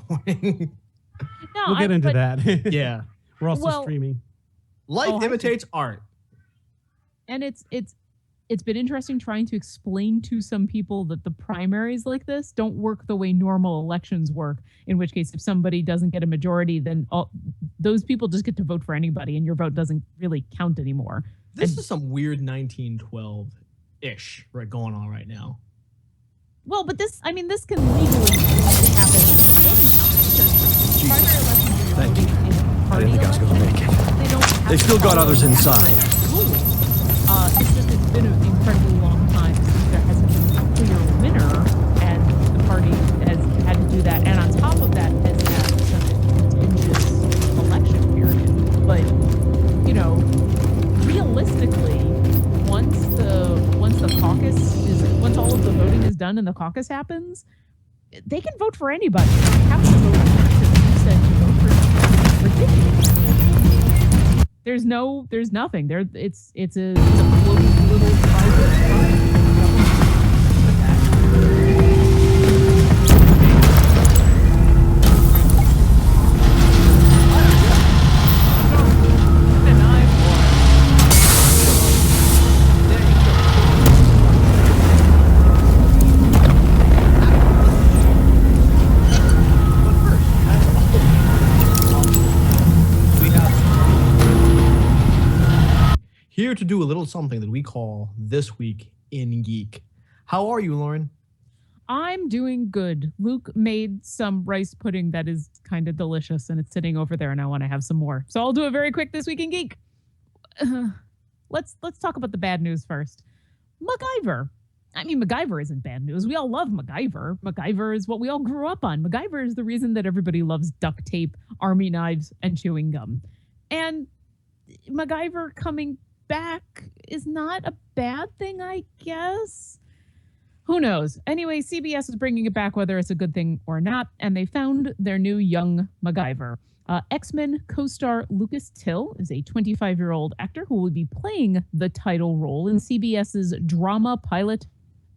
warning. No, We'll get into that. Yeah. We're also streaming. Life imitates art. And it's been interesting trying to explain to some people that the primaries like this don't work the way normal elections work, in which case if somebody doesn't get a majority, then those people just get to vote for anybody and your vote doesn't really count anymore. This is some weird 1912-ish going on right now. Well, but this can legally happen anytime. Primary elections Thank you. I didn't think I was going to make it. They still got others inside. It's been an incredibly long time since there hasn't been a clear winner, and the party has had to do that. And on top of that, has had such a contentious election period. But realistically, once all of the voting is done and the caucus happens, they can vote for anybody. They have to vote for you said to vote for ridiculous. There's nothing. It's a closed little private Here to do a little something that we call This Week in Geek. How are you, Lauren? I'm doing good. Luke made some rice pudding that is kind of delicious, and it's sitting over there, and I want to have some more. So I'll do a very quick This Week in Geek. Let's talk about the bad news first. MacGyver. I mean, MacGyver isn't bad news. We all love MacGyver. MacGyver is what we all grew up on. MacGyver is the reason that everybody loves duct tape, army knives, and chewing gum. And MacGyver coming back is not a bad thing, I guess. Who knows? Anyway, CBS is bringing it back, whether it's a good thing or not, and they found their new young MacGyver. X-Men co-star Lucas Till is a 25-year-old actor who will be playing the title role in CBS's drama pilot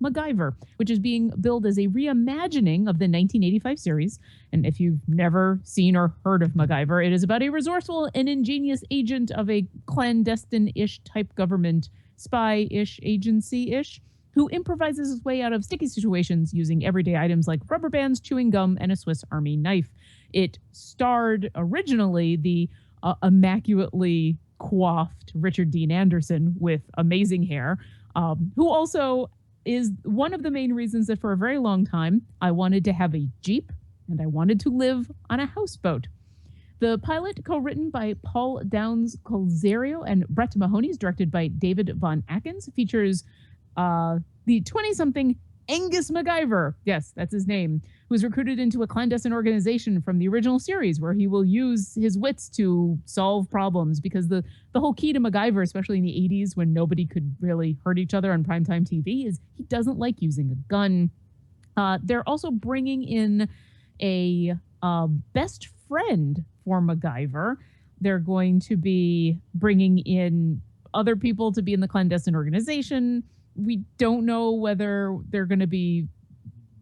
MacGyver, which is being billed as a reimagining of the 1985 series. And if you've never seen or heard of MacGyver, it is about a resourceful and ingenious agent of a clandestine-ish type government, spy-ish, agency-ish, who improvises his way out of sticky situations using everyday items like rubber bands, chewing gum, and a Swiss Army knife. It starred originally the immaculately coiffed Richard Dean Anderson with amazing hair, who also is one of the main reasons that for a very long time I wanted to have a Jeep and I wanted to live on a houseboat. The pilot, co-written by Paul Downs Colzario and Brett Mahoney, is directed by David Von Atkins, features the 20-something Angus MacGyver, yes, that's his name, who was recruited into a clandestine organization from the original series where he will use his wits to solve problems, because the whole key to MacGyver, especially in the 80s when nobody could really hurt each other on primetime TV, is he doesn't like using a gun. They're also bringing in a best friend for MacGyver. They're going to be bringing in other people to be in the clandestine organization. We don't know whether they're going to be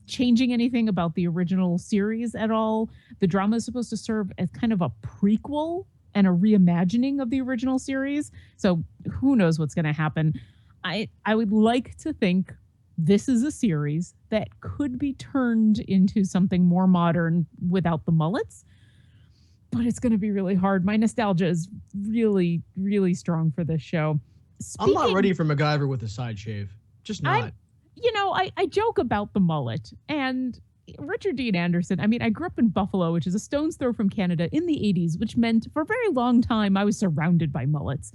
changing anything about the original series at all. The drama is supposed to serve as kind of a prequel and a reimagining of the original series. So who knows what's going to happen. I would like to think this is a series that could be turned into something more modern without the mullets. But it's going to be really hard. My nostalgia is really, really strong for this show. I'm not ready for MacGyver with a side shave. Just not. I joke about the mullet. And Richard Dean Anderson, I mean, I grew up in Buffalo, which is a stone's throw from Canada in the 80s, which meant for a very long time I was surrounded by mullets.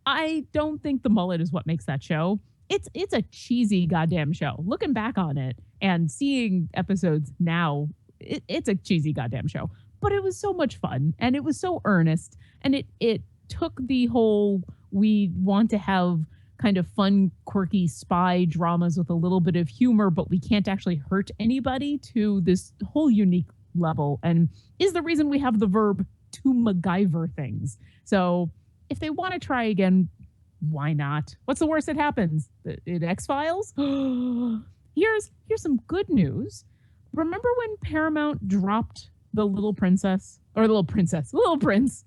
I don't think the mullet is what makes that show. It's a cheesy goddamn show. Looking back on it and seeing episodes now, it's a cheesy goddamn show. But it was so much fun, and it was so earnest, and it took the whole, we want to have kind of fun, quirky spy dramas with a little bit of humor, but we can't actually hurt anybody, to this whole unique level, and is the reason we have the verb to MacGyver things. So if they want to try again, why not? What's the worst that happens? In X-Files? Here's some good news. Remember when Paramount dropped The Little Princess, or The Little Prince.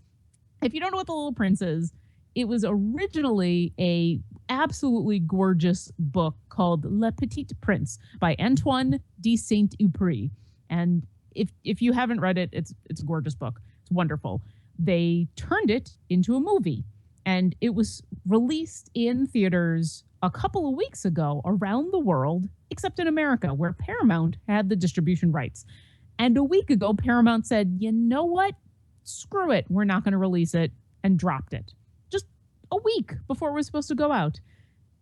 If you don't know what The Little Prince is, it was originally a absolutely gorgeous book called Le Petit Prince by Antoine de Saint-Exupéry. And if you haven't read it, it's a gorgeous book. It's wonderful. They turned it into a movie, and it was released in theaters a couple of weeks ago around the world, except in America, where Paramount had the distribution rights. And a week ago, Paramount said, you know what? Screw it. We're not going to release it, and dropped it. Just a week before it was supposed to go out.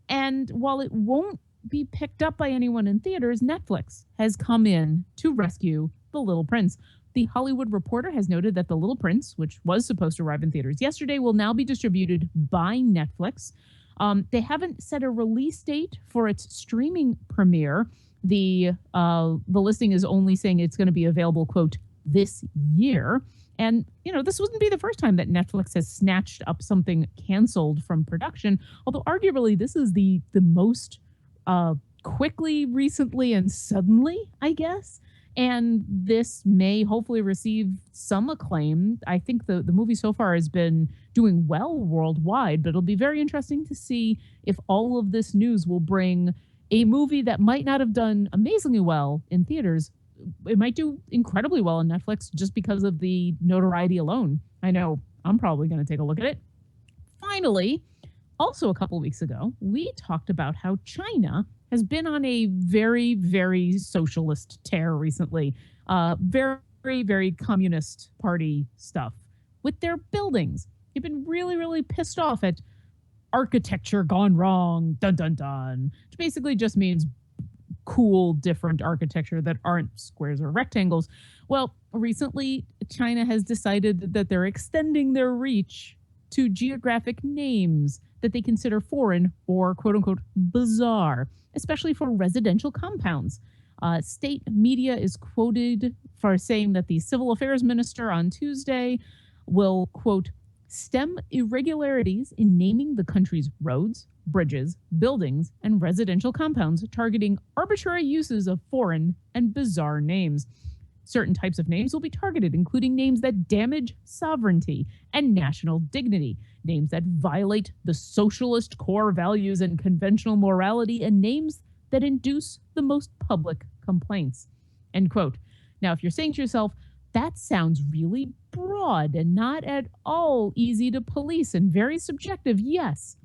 And while it won't be picked up by anyone in theaters, Netflix has come in to rescue The Little Prince. The Hollywood Reporter has noted that The Little Prince, which was supposed to arrive in theaters yesterday, will now be distributed by Netflix. They haven't set a release date for its streaming premiere. The listing is only saying it's going to be available, quote, this year. And, this wouldn't be the first time that Netflix has snatched up something canceled from production, although arguably this is the most quickly, recently, and suddenly, I guess. And this may hopefully receive some acclaim. I think the movie so far has been doing well worldwide, but it'll be very interesting to see if all of this news will bring a movie that might not have done amazingly well in theaters. It might do incredibly well on Netflix just because of the notoriety alone. I know I'm probably going to take a look at it. Finally, also a couple weeks ago, we talked about how China has been on a very, very socialist tear recently. Very, very communist party stuff with their buildings. They've been really, really pissed off at architecture gone wrong, dun, dun, dun, which basically just means cool, different architecture that aren't squares or rectangles. Well, recently, China has decided that they're extending their reach to geographic names that they consider foreign or quote unquote bizarre, especially for residential compounds. State media is quoted for saying that the civil affairs minister on Tuesday will, quote, stem irregularities in naming the country's roads, bridges, buildings, and residential compounds, targeting arbitrary uses of foreign and bizarre names. Certain types of names will be targeted, including names that damage sovereignty and national dignity, names that violate the socialist core values and conventional morality, and names that induce the most public complaints. End quote. Now, if you're saying to yourself, that sounds really broad and not at all easy to police and very subjective, yes,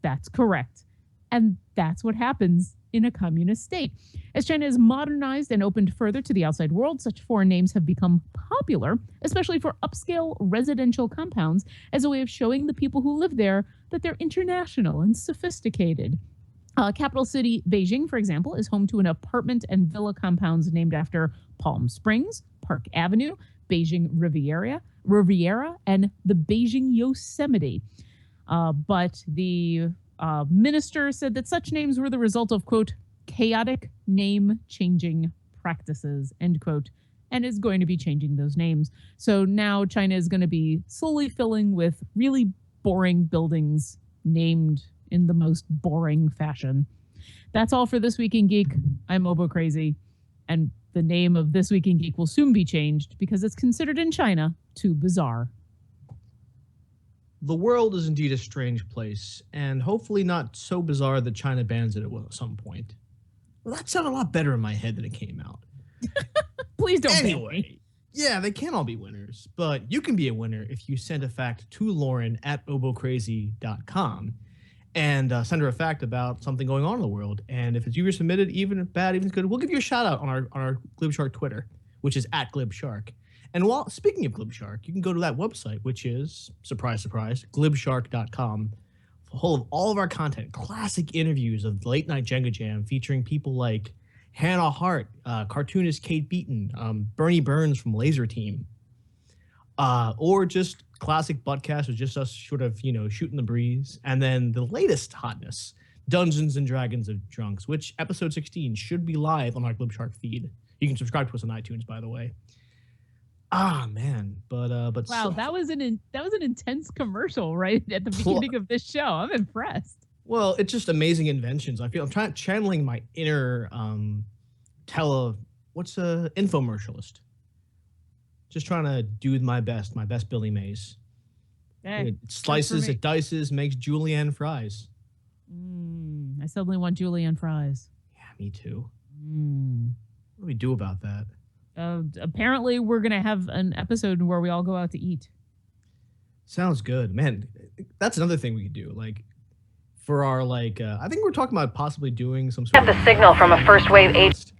that's correct. And that's what happens in a communist state. As China has modernized and opened further to the outside world, such foreign names have become popular, especially for upscale residential compounds, as a way of showing the people who live there that they're international and sophisticated. Capital city Beijing, for example, is home to an apartment and villa compounds named after Palm Springs, Park Avenue, Beijing Riviera, and the Beijing Yosemite. But the minister said that such names were the result of, quote, chaotic name-changing practices, end quote, and is going to be changing those names. So now China is going to be slowly filling with really boring buildings named in the most boring fashion. That's all for This Week in Geek. I'm Obo Crazy, and the name of This Week in Geek will soon be changed because it's considered in China too bizarre. The world is indeed a strange place, and hopefully not so bizarre that China bans it at some point. Well, that sounded a lot better in my head than it came out. Please don't ban me. Anyway, yeah, they can't all be winners, but you can be a winner if you send a fact to Lauren at obocrazy.com and send her a fact about something going on in the world. And if it's user submitted, even bad, even good, we'll give you a shout out on our Glib Shark Twitter, which is at Glib Shark. And while speaking of Glib Shark, you can go to that website, which is, surprise, surprise, glibshark.com, full of all of our content, classic interviews of Late Night Jenga Jam featuring people like Hannah Hart, cartoonist Kate Beaton, Bernie Burns from Laser Team, or just classic Buttcast with just us sort of, shooting the breeze. And then the latest hotness, Dungeons and Dragons of Drunks, which episode 16 should be live on our Glib Shark feed. You can subscribe to us on iTunes, by the way. Ah, man, but wow, that was an intense commercial right at the beginning of this show. I'm impressed. Well, it's just amazing inventions. I'm channeling my inner infomercialist. Just trying to do my best Billy Mays. Hey, It slices, it dices, makes julienne fries. I suddenly want julienne fries. Yeah, me too. What do we do about that? Apparently, we're going to have an episode where we all go out to eat. Sounds good. Man, that's another thing we could do. Like, for our, I think we're talking about possibly doing some sort of... the signal from a first wave 8.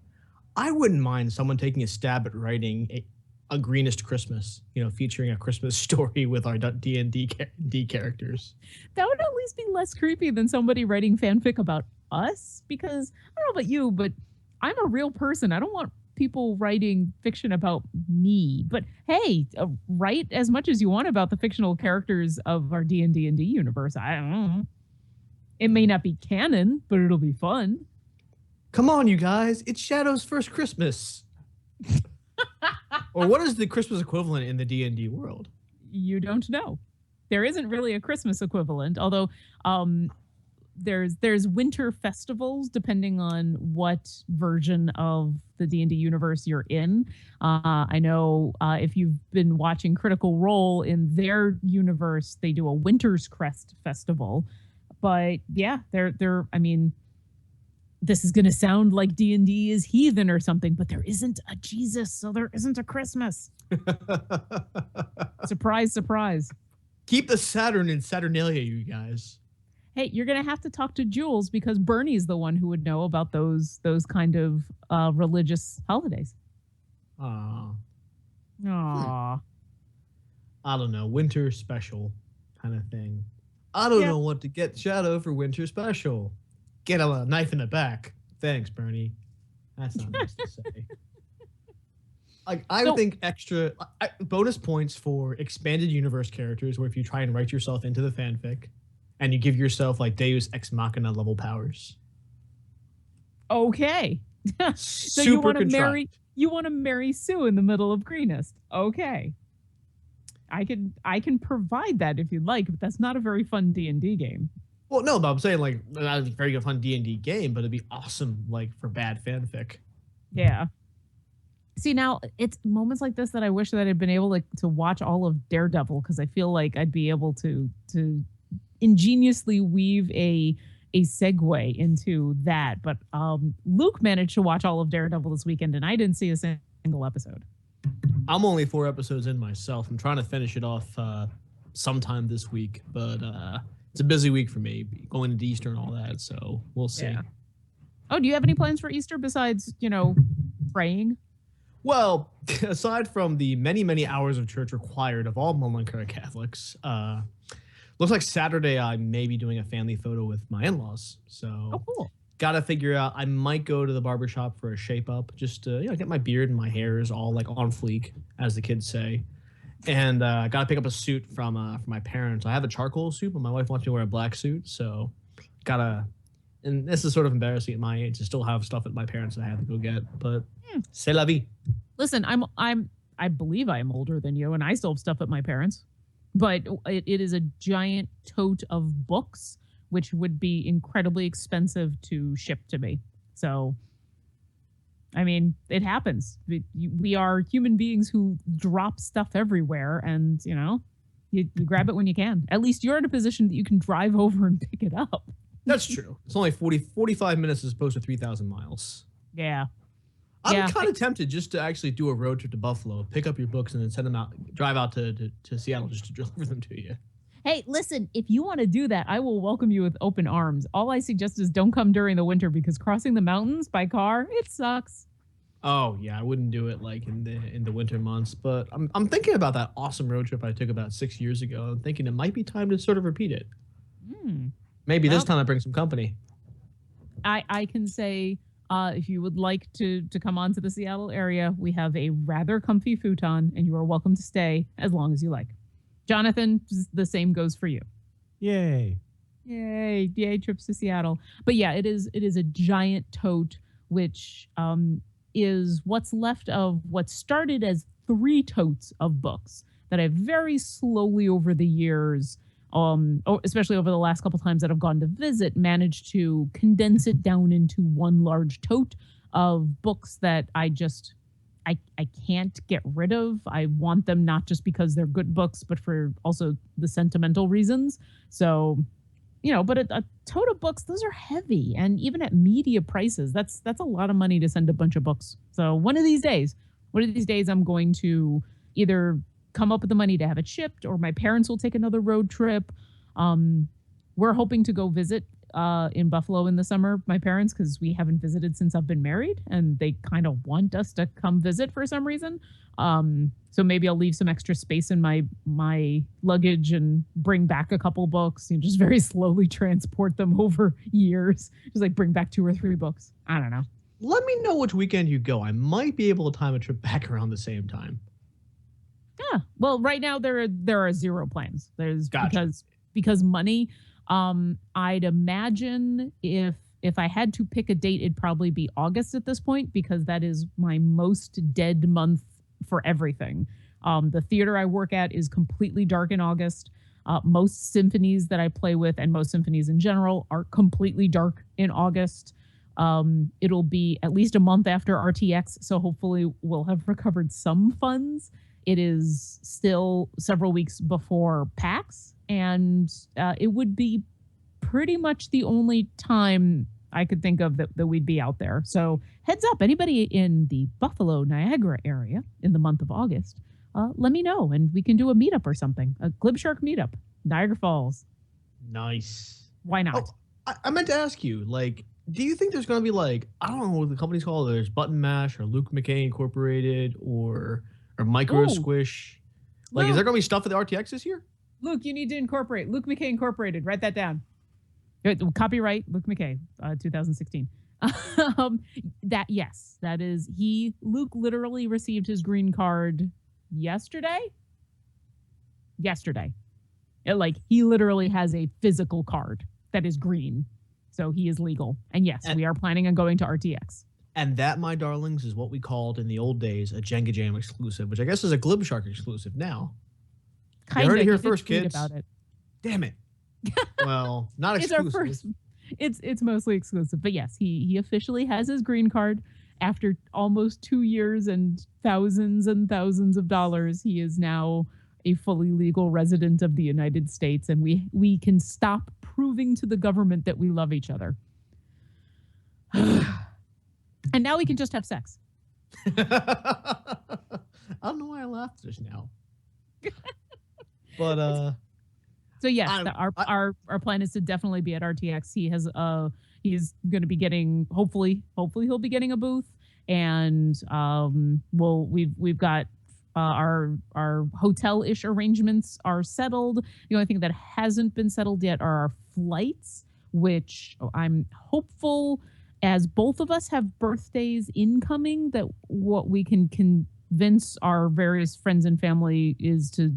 I wouldn't mind someone taking a stab at writing a Greenest Christmas, featuring a Christmas story with our D&D characters. That would at least be less creepy than somebody writing fanfic about us, because I don't know about you, but I'm a real person. I don't want people writing fiction about me. But hey, write as much as you want about the fictional characters of our D&D universe. I don't know. It may not be canon, but it'll be fun. Come on, you guys. It's Shadow's first Christmas. Or what is the Christmas equivalent in the D&D world? You don't know. There isn't really a Christmas equivalent, although there's winter festivals depending on what version of the D&D universe you're in. I know if you've been watching Critical Role, in their universe, they do a Winter's Crest festival. But yeah, they're I mean, this is going to sound like D&D is heathen or something, but there isn't a Jesus, so there isn't a Christmas. Surprise, surprise. Keep the Saturn in Saturnalia, you guys. Hey, you're going to have to talk to Jules because Bernie's the one who would know about those kind of religious holidays. Aww. I don't know. Winter special kind of thing. I don't know what to get Shadow for winter special. Get a knife in the back. Thanks, Bernie. That's not nice to say. I would think extra bonus points for expanded universe characters, where if you try and write yourself into the fanfic and you give yourself Deus Ex Machina level powers. Okay. So you want to marry Sue in the middle of Greenest. Okay. I can provide that if you'd like, but that's not a very fun D&D game. Well, no, but I'm saying not a very good fun D&D game, but it'd be awesome for bad fanfic. Yeah. See, now it's moments like this that I wish that I'd been able to watch all of Daredevil, because I feel like I'd be able to ingeniously weave a segue into that. But Luke managed to watch all of Daredevil this weekend, and I didn't see a single episode. I'm only 4 episodes in myself. I'm trying to finish it off sometime this week, but it's a busy week for me, going into Easter and all that, so we'll see. Yeah. Oh, do you have any plans for Easter besides, praying? Well, aside from the many, many hours of church required of all Mullingar Catholics, looks like Saturday I may be doing a family photo with my in-laws. So, cool. Got to figure out, I might go to the barbershop for a shape up, just to get my beard and my hair is all on fleek, as the kids say. And I got to pick up a suit from my parents. I have a charcoal suit, but my wife wants me to wear a black suit, so and this is sort of embarrassing at my age to still have stuff at my parents that I have to go get, but c'est la vie. Listen, I believe I'm older than you, and I still have stuff at my parents, but it is a giant tote of books, which would be incredibly expensive to ship to me. So, I mean, it happens. We are human beings who drop stuff everywhere, and you grab it when you can. At least you're in a position that you can drive over and pick it up. That's true. It's only 45 minutes as opposed to 3,000 miles. Yeah. I'm kind of tempted just to actually do a road trip to Buffalo, pick up your books, and then send them out, drive out to Seattle just to deliver them to you. Hey, listen, if you want to do that, I will welcome you with open arms. All I suggest is don't come during the winter, because crossing the mountains by car, it sucks. Oh, yeah, I wouldn't do it in the winter months, but I'm thinking about that awesome road trip I took about 6 years ago. I'm thinking it might be time to sort of repeat it. Maybe this time I bring some company. I can say, if you would like to come on to the Seattle area, we have a rather comfy futon, and you are welcome to stay as long as you like. Jonathan, the same goes for you. Yay. Yay, trips to Seattle. But yeah, it is a giant tote, which is what's left of what started as 3 totes of books that I've very slowly over the years, especially over the last couple times that I've gone to visit, managed to condense it down into one large tote of books that I just I can't get rid of. I want them not just because they're good books, but for also the sentimental reasons. So, but a tote of books, those are heavy, and even at media prices, that's a lot of money to send a bunch of books. So one of these days, I'm going to either come up with the money to have it shipped, or my parents will take another road trip. We're hoping to go visit in Buffalo in the summer, my parents, because we haven't visited since I've been married, and they kind of want us to come visit for some reason. So maybe I'll leave some extra space in my luggage and bring back a couple books, and just very slowly transport them over years. Just like bring back 2 or 3 books. I don't know. Let me know which weekend you go. I might be able to time a trip back around the same time. Yeah. Well, right now there are 0 plans. There's Gotcha. because money. I'd imagine if I had to pick a date, it'd probably be August at this point, because that is my most dead month for everything. The theater I work at is completely dark in August. Most symphonies that I play with, and most symphonies in general, are completely dark in August. It'll be at least a month after RTX, so hopefully we'll have recovered some funds. It is still several weeks before PAX, and it would be pretty much the only time I could think of that we'd be out there. So heads up, anybody in the Buffalo, Niagara area in the month of August, let me know, and we can do a meetup or something. A Glib Shark meetup, Niagara Falls. Nice. Why not? Oh, I meant to ask you, do you think there's going to be I don't know what the company's called. There's Button Mash or Luke McKay Incorporated or Micro Squish. Is there going to be stuff at the RTX this year? Luke, you need to incorporate. Luke McKay Incorporated. Write that down. Copyright Luke McKay, 2016. That is Luke literally received his green card yesterday. He literally has a physical card that is green. So he is legal. And yes, we are planning on going to RTX. And that, my darlings, is what we called in the old days a Jenga Jam exclusive, which I guess is a Glib Shark exclusive now. You heard it here first, kids. About it. Damn it. Well, not exclusive. It's our first. It's mostly exclusive, but yes, he officially has his green card after almost 2 years and thousands of dollars. He is now a fully legal resident of the United States, and we can stop proving to the government that we love each other. And now we can just have sex. I don't know why I laughed just now. But so yes, our plan is to definitely be at RTX. He's going to be getting hopefully he'll be getting a booth, and we've got our hotel-ish arrangements are settled. The only thing that hasn't been settled yet are our flights, which I'm hopeful, as both of us have birthdays incoming, that what we can convince our various friends and family is to.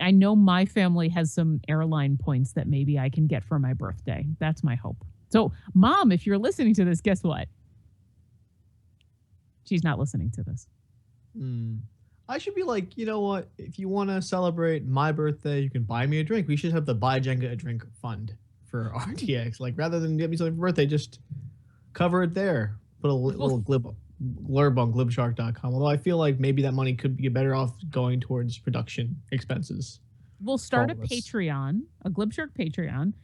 I know my family has some airline points that maybe I can get for my birthday. That's my hope. So, Mom, if you're listening to this, guess what? She's not listening to this. I should be like, you know what? If you want to celebrate my birthday, you can buy me a drink. We should have the Buy Jenga a Drink fund for RTX. Rather than get me something for birthday, just cover it there. Put a little blurb on glibshark.com. Although I feel like maybe that money could be better off going towards production expenses. We'll start a Patreon, a Glib Shark Patreon.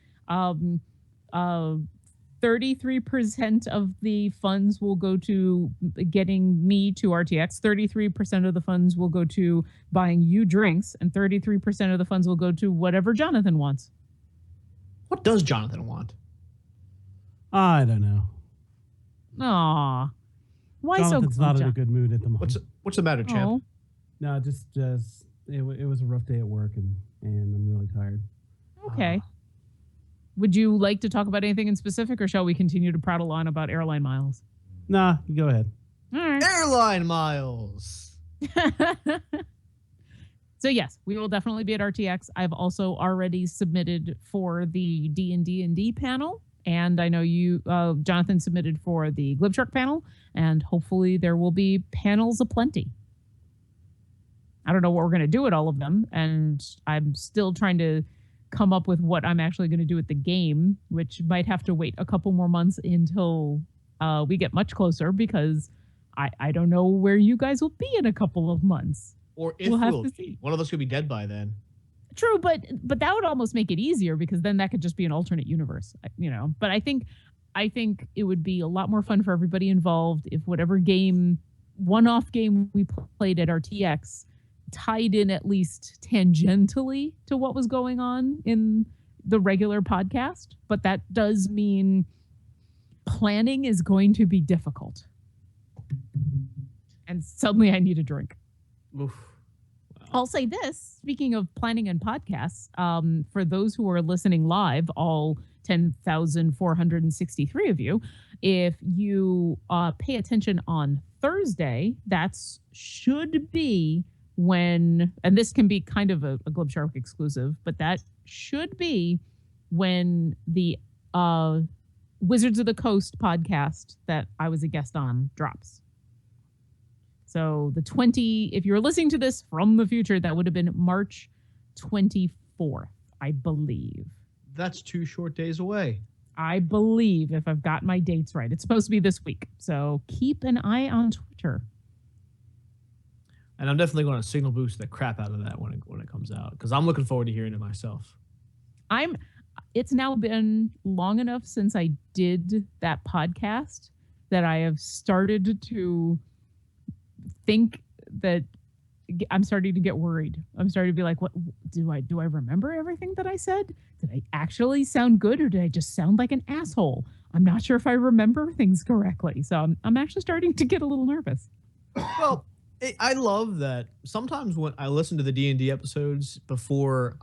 33% of the funds will go to getting me to RTX. 33% of the funds will go to buying you drinks, and 33% of the funds will go to whatever Jonathan wants. What does Jonathan want? I don't know. Aw. Why Jonathan's so not good, in a good mood at the moment. What's the matter, champ? Oh. No, just it was a rough day at work, and I'm really tired. Okay. Would you like to talk about anything in specific, or shall we continue to prattle on about airline miles? Nah, you go ahead. All right. Airline miles. So yes, we will definitely be at RTX. I've also already submitted for the D&D panel, and I know you, Jonathan, submitted for the Glib Shark panel, and hopefully there will be panels aplenty. I don't know what we're going to do at all of them, and I'm still trying to come up with what I'm actually going to do at the game, which might have to wait a couple more months until we get much closer, because I don't know where you guys will be in a couple of months. Or if We'll have we'll to be. see. One of us could be dead by then. True, but that would almost make it easier because then that could just be an alternate universe, you know. But I think it would be a lot more fun for everybody involved if whatever one-off game we played at RTX tied in at least tangentially to what was going on in the regular podcast. But that does mean planning is going to be difficult. And suddenly I need a drink. Oof. I'll say this, speaking of planning and podcasts, for those who are listening live, all 10,463 of you, if you pay attention on Thursday, that should be when, and this can be kind of a Glib Shark exclusive, but that should be when the Wizards of the Coast podcast that I was a guest on drops. So if you're listening to this from the future, that would have been March 24th, I believe. That's 2 short days away. I believe, if I've got my dates right. It's supposed to be this week. So keep an eye on Twitter. And I'm definitely going to signal boost the crap out of that when it comes out, because I'm looking forward to hearing it myself. It's now been long enough since I did that podcast that I have started to think that I'm starting to get worried. I'm starting to be like, what do I remember everything that I said? Did I actually sound good, or did I just sound like an asshole? I'm not sure if I remember things correctly. So I'm actually starting to get a little nervous. Well, I love that sometimes when I listen to the D&D episodes before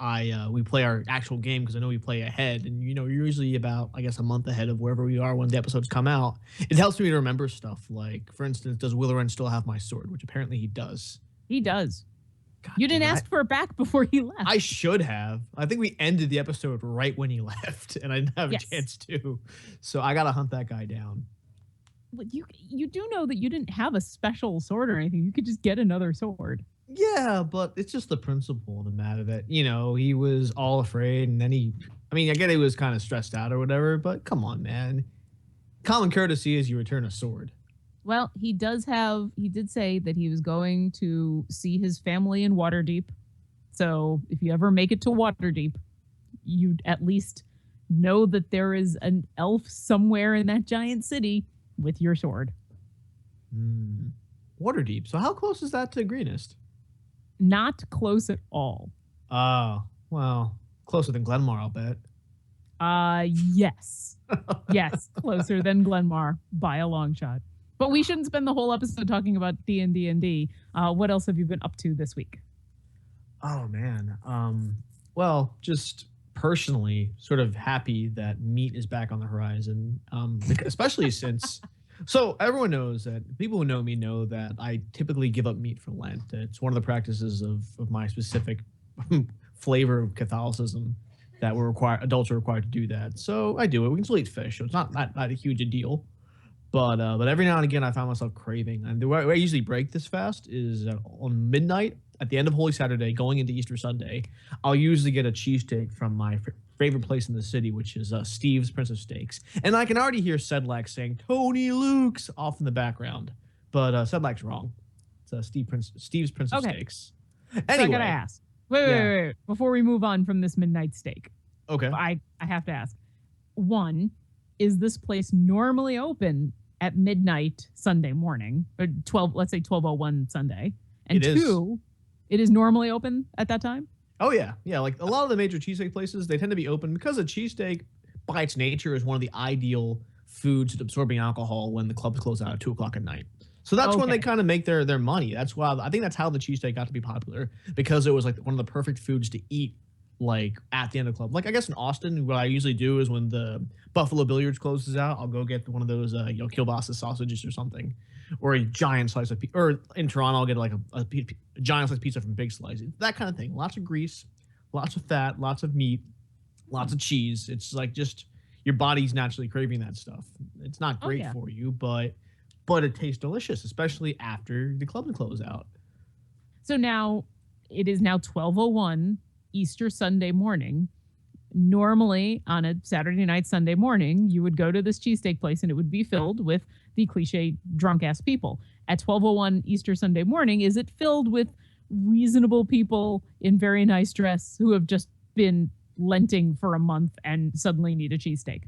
we play our actual game, because I know we play ahead, and you're usually about, I guess, a month ahead of wherever we are when the episodes come out. It helps me to remember stuff like, for instance, does Willerin still have my sword? Which apparently he does. He does. God You didn't damn, ask for it back before he left. I should have. I think we ended the episode right when he left, and I didn't have Yes. a chance to. So I got to hunt that guy down. But you do know that you didn't have a special sword or anything. You could just get another sword. Yeah, but it's just the principle of the matter that, he was all afraid, and then I get he was kind of stressed out or whatever, but come on, man. Common courtesy is you return a sword. Well, he did say that he was going to see his family in Waterdeep. So if you ever make it to Waterdeep, you'd at least know that there is an elf somewhere in that giant city with your sword. Waterdeep. So how close is that to Greenest? Not close at all. Oh, well, closer than Glenmar, I'll bet. Yes. Yes, closer than Glenmar by a long shot. But we shouldn't spend the whole episode talking about D&D. What else have you been up to this week? Oh, man. Well, just personally sort of happy that meat is back on the horizon, especially since... So everyone knows that people who know me know that I typically give up meat for Lent. It's one of the practices of my specific flavor of Catholicism that adults are required to do that. So I do it. We can still eat fish, so it's not a huge a deal. But every now and again, I find myself craving. And the way I usually break this fast is on midnight, at the end of Holy Saturday, going into Easter Sunday, I'll usually get a cheesesteak from my favorite place in the city, which is Steve's Prince of Steaks. And I can already hear Sedlak saying, "Tony Luke's" off in the background. But Sedlak's wrong. It's Steve's Prince of Steaks. Anyway. So I gotta ask. Wait. Before we move on from this midnight steak. Okay. I have to ask. One, is this place normally open at midnight Sunday morning? Or 12:01 Sunday? And It is. two, it is normally open at that time? Oh, yeah. Yeah, like a lot of the major cheesesteak places, they tend to be open because a cheesesteak, by its nature, is one of the ideal foods at absorbing alcohol when the clubs close out at 2 o'clock at night. So that's when they kind of make their money. That's why I think that's how the cheesesteak got to be popular, because it was like one of the perfect foods to eat like at the end of the club. Like I guess in Austin, what I usually do is when the Buffalo Billiards closes out, I'll go get one of those kielbasa sausages or something, or a giant slice of pizza. Or in Toronto, I'll get like a giant slice of pizza from Big Slice. That kind of thing. Lots of grease, lots of fat, lots of meat, lots of cheese. It's like just your body's naturally craving that stuff. It's not great for you, but it tastes delicious, especially after the clubs close out. So now it is now 12:01 Easter Sunday morning. Normally on a Saturday night, Sunday morning, you would go to this cheesesteak place and it would be filled with the cliche drunk ass people. at 12:01 Easter Sunday morning? Is it filled with reasonable people in very nice dress who have just been lenting for a month and suddenly need a cheesesteak?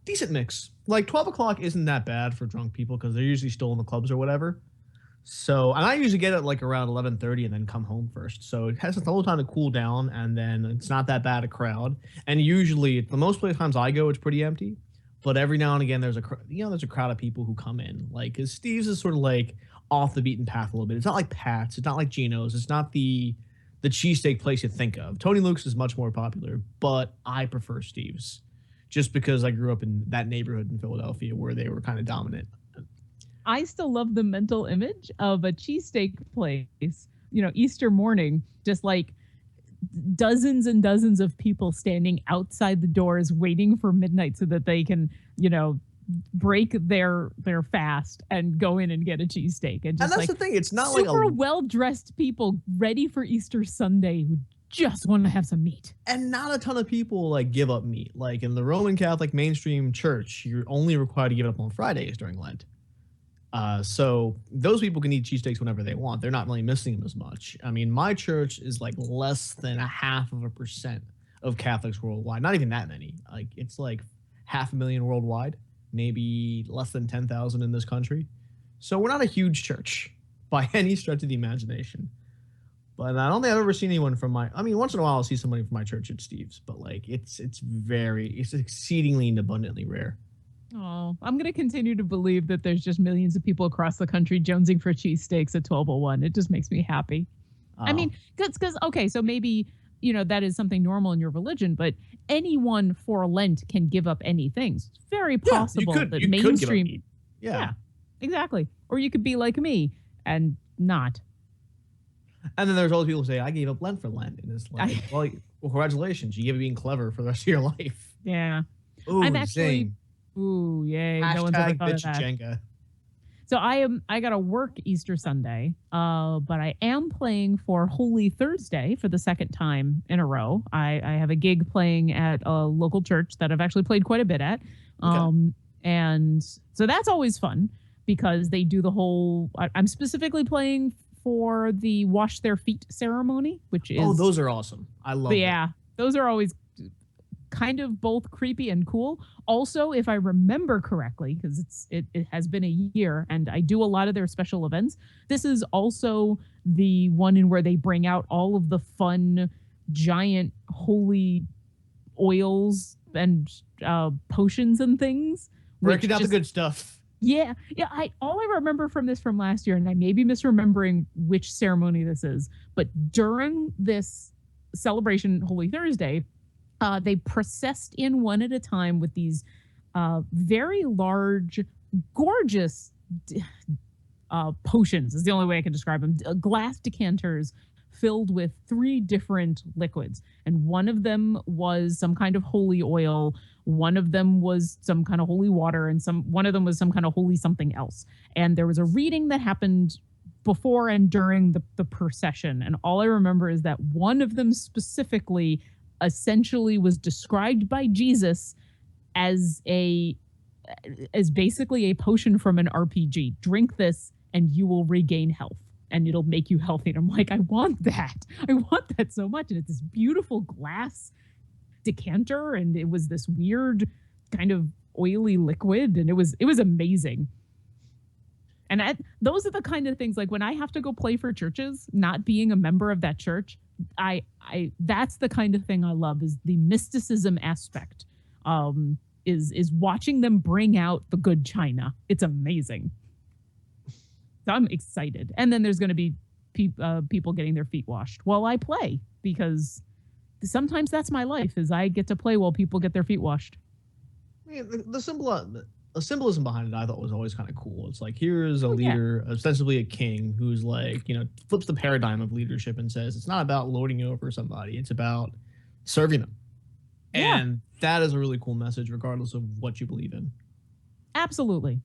Decent mix. Like 12 o'clock isn't that bad for drunk people because they're usually still in the clubs or whatever. So, and I usually get it like around 11:30 and then come home first. So it has a little time to cool down, and then it's not that bad a crowd. And usually, the most of the times I go, it's pretty empty. But every now and again, there's a crowd of people who come in. Like, cause Steve's is sort of like off the beaten path a little bit. It's not like Pat's. It's not like Gino's. It's not the cheesesteak place you think of. Tony Luke's is much more popular, but I prefer Steve's, just because I grew up in that neighborhood in Philadelphia where they were kind of dominant. I still love the mental image of a cheesesteak place, Easter morning, just like dozens and dozens of people standing outside the doors waiting for midnight so that they can, break their fast and go in and get a cheesesteak. And that's the thing. It's not like super well-dressed people ready for Easter Sunday who just want to have some meat. And not a ton of people like give up meat. Like in the Roman Catholic mainstream church, you're only required to give it up on Fridays during Lent. So those people can eat cheesesteaks whenever they want. They're not really missing them as much. I mean, my church is like less than 0.5% of Catholics worldwide. Not even that many. Like it's like 500,000 worldwide, maybe less than 10,000 in this country. So we're not a huge church by any stretch of the imagination. But I don't think I've ever seen anyone from once in a while I'll see somebody from my church at Steve's, but like it's exceedingly and abundantly rare. Oh, I'm going to continue to believe that there's just millions of people across the country jonesing for cheesesteaks at 12:01. It just makes me happy. Oh. I mean, because, okay, so maybe, that is something normal in your religion, but anyone for Lent can give up anything. It's very possible that mainstream. Could yeah, exactly. Or you could be like me and not. And then there's all those people who say, I gave up Lent for Lent. And it's like, well, congratulations. You give it being clever for the rest of your life. Yeah. Ooh, I'm actually. zing. Ooh, yay. Hashtag no one's ever thought of that. Jenga. So I got to work Easter Sunday, but I am playing for Holy Thursday for the second time in a row. I have a gig playing at a local church that I've actually played quite a bit at. Okay. And so that's always fun because they do the whole, I'm specifically playing for the wash their feet ceremony, which is. Oh, those are awesome. I love Yeah, those are always kind of both creepy and cool. Also, if I remember correctly, because it has been a year and I do a lot of their special events, this is also the one in where they bring out all of the fun, giant, holy oils and potions and things. Breaking out the good stuff. Yeah. All I remember from last year, and I may be misremembering which ceremony this is, but during this celebration, Holy Thursday, they processed in one at a time with these very large, gorgeous potions is the only way I can describe them. Glass decanters filled with 3 different liquids. And one of them was some kind of holy oil. One of them was some kind of holy water. And one of them was some kind of holy something else. And there was a reading that happened before and during the procession. And all I remember is that one of them specifically essentially was described by Jesus as basically a potion from an RPG. Drink this and you will regain health and it'll make you healthy. And I'm like, I want that. I want that so much. And it's this beautiful glass decanter and it was this weird kind of oily liquid and it was amazing. And those are the kind of things, like when I have to go play for churches, not being a member of that church, that's the kind of thing I love, is the mysticism aspect, is watching them bring out the good china. It's amazing. So I'm excited. And then there's going to be people getting their feet washed while I play, because sometimes that's my life, is I get to play while people get their feet washed. I mean, the symbolism behind it I thought was always kind of cool. It's like, here's a leader, ostensibly a king, who's like, flips the paradigm of leadership and says it's not about lording over somebody, it's about serving them. Yeah. And that is a really cool message, regardless of what you believe in. Absolutely.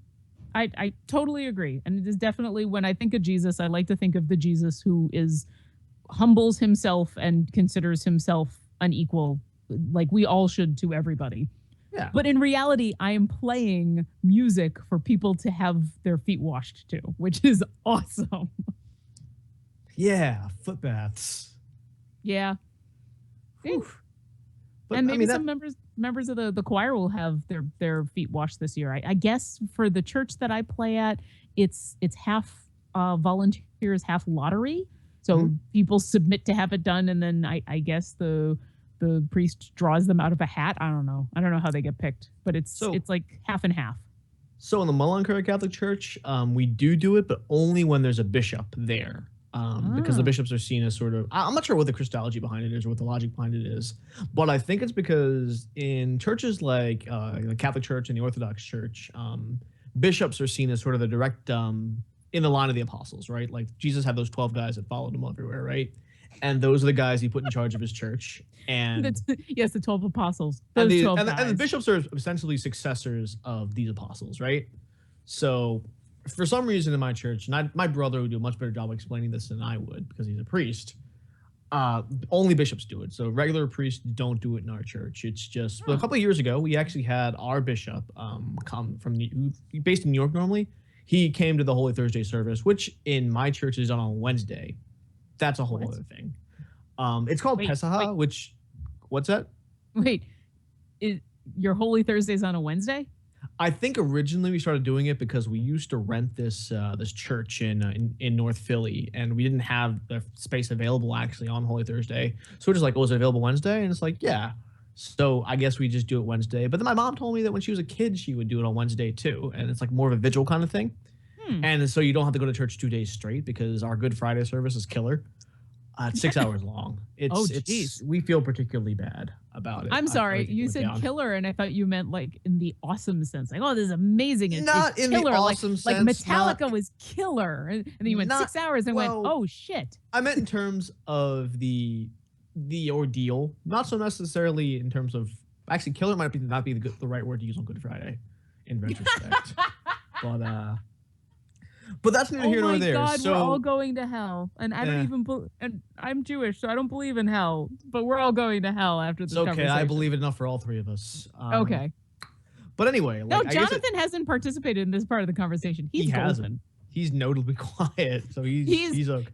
I totally agree. And it is definitely, when I think of Jesus, I like to think of the Jesus who humbles himself and considers himself an equal, like we all should, to everybody. Yeah. But in reality, I am playing music for people to have their feet washed to, which is awesome. Yeah, foot baths. Yeah. Whew. But And I maybe mean, some members of the choir will have their feet washed this year. I guess for the church that I play at, it's half volunteers, half lottery. So people submit to have it done, and then I guess the priest draws them out of a hat. I don't know how they get picked, but it's like half and half. So in the Mullen-Curry Catholic Church, we do it, but only when there's a bishop there. Because the bishops are seen as sort of, I'm not sure what the Christology behind it is or what the logic behind it is, but I think it's because in churches like the Catholic Church and the Orthodox Church, bishops are seen as sort of the direct, in the line of the apostles, right? Like Jesus had those 12 guys that followed him everywhere, right? And those are the guys he put in charge of his church. And yes, the 12 apostles. And Those the, 12 and, the, guys. and the bishops are essentially successors of these apostles, right? So for some reason in my church, and my brother would do a much better job explaining this than I would because he's a priest, only bishops do it. So regular priests don't do it in our church. It's just, well, a couple of years ago, we actually had our bishop come from, based in New York normally. He came to the Holy Thursday service, which in my church is done on Wednesday. That's a whole other thing. It's called Pesach, which, what's that? Wait, your Holy Thursday's on a Wednesday? I think originally we started doing it because we used to rent this church in North Philly, and we didn't have the space available actually on Holy Thursday. So we're just like, oh, is it available Wednesday? And it's like, yeah. So I guess we just do it Wednesday. But then my mom told me that when she was a kid, she would do it on Wednesday too. And it's like more of a vigil kind of thing. And so you don't have to go to church 2 days straight because our Good Friday service is killer. It's 6 hours long. It's we feel particularly bad about it. I'm sorry, you said killer, and I thought you meant like in the awesome sense, like, oh, this is amazing. Not it's in killer. the awesome sense. Like Metallica was killer, and then you went 6 hours and went, oh shit. I meant in terms of the ordeal, not so necessarily in terms of actually killer might not be the right word to use on Good Friday, in retrospect. But that's neither here nor there. Oh my God, so, we're all going to hell, and I don't even. And I'm Jewish, so I don't believe in hell. But we're all going to hell after this. It's okay. I believe it enough for all three of us. Okay. But anyway, no, Jonathan hasn't participated in this part of the conversation. He hasn't. He's notably quiet, so he's okay.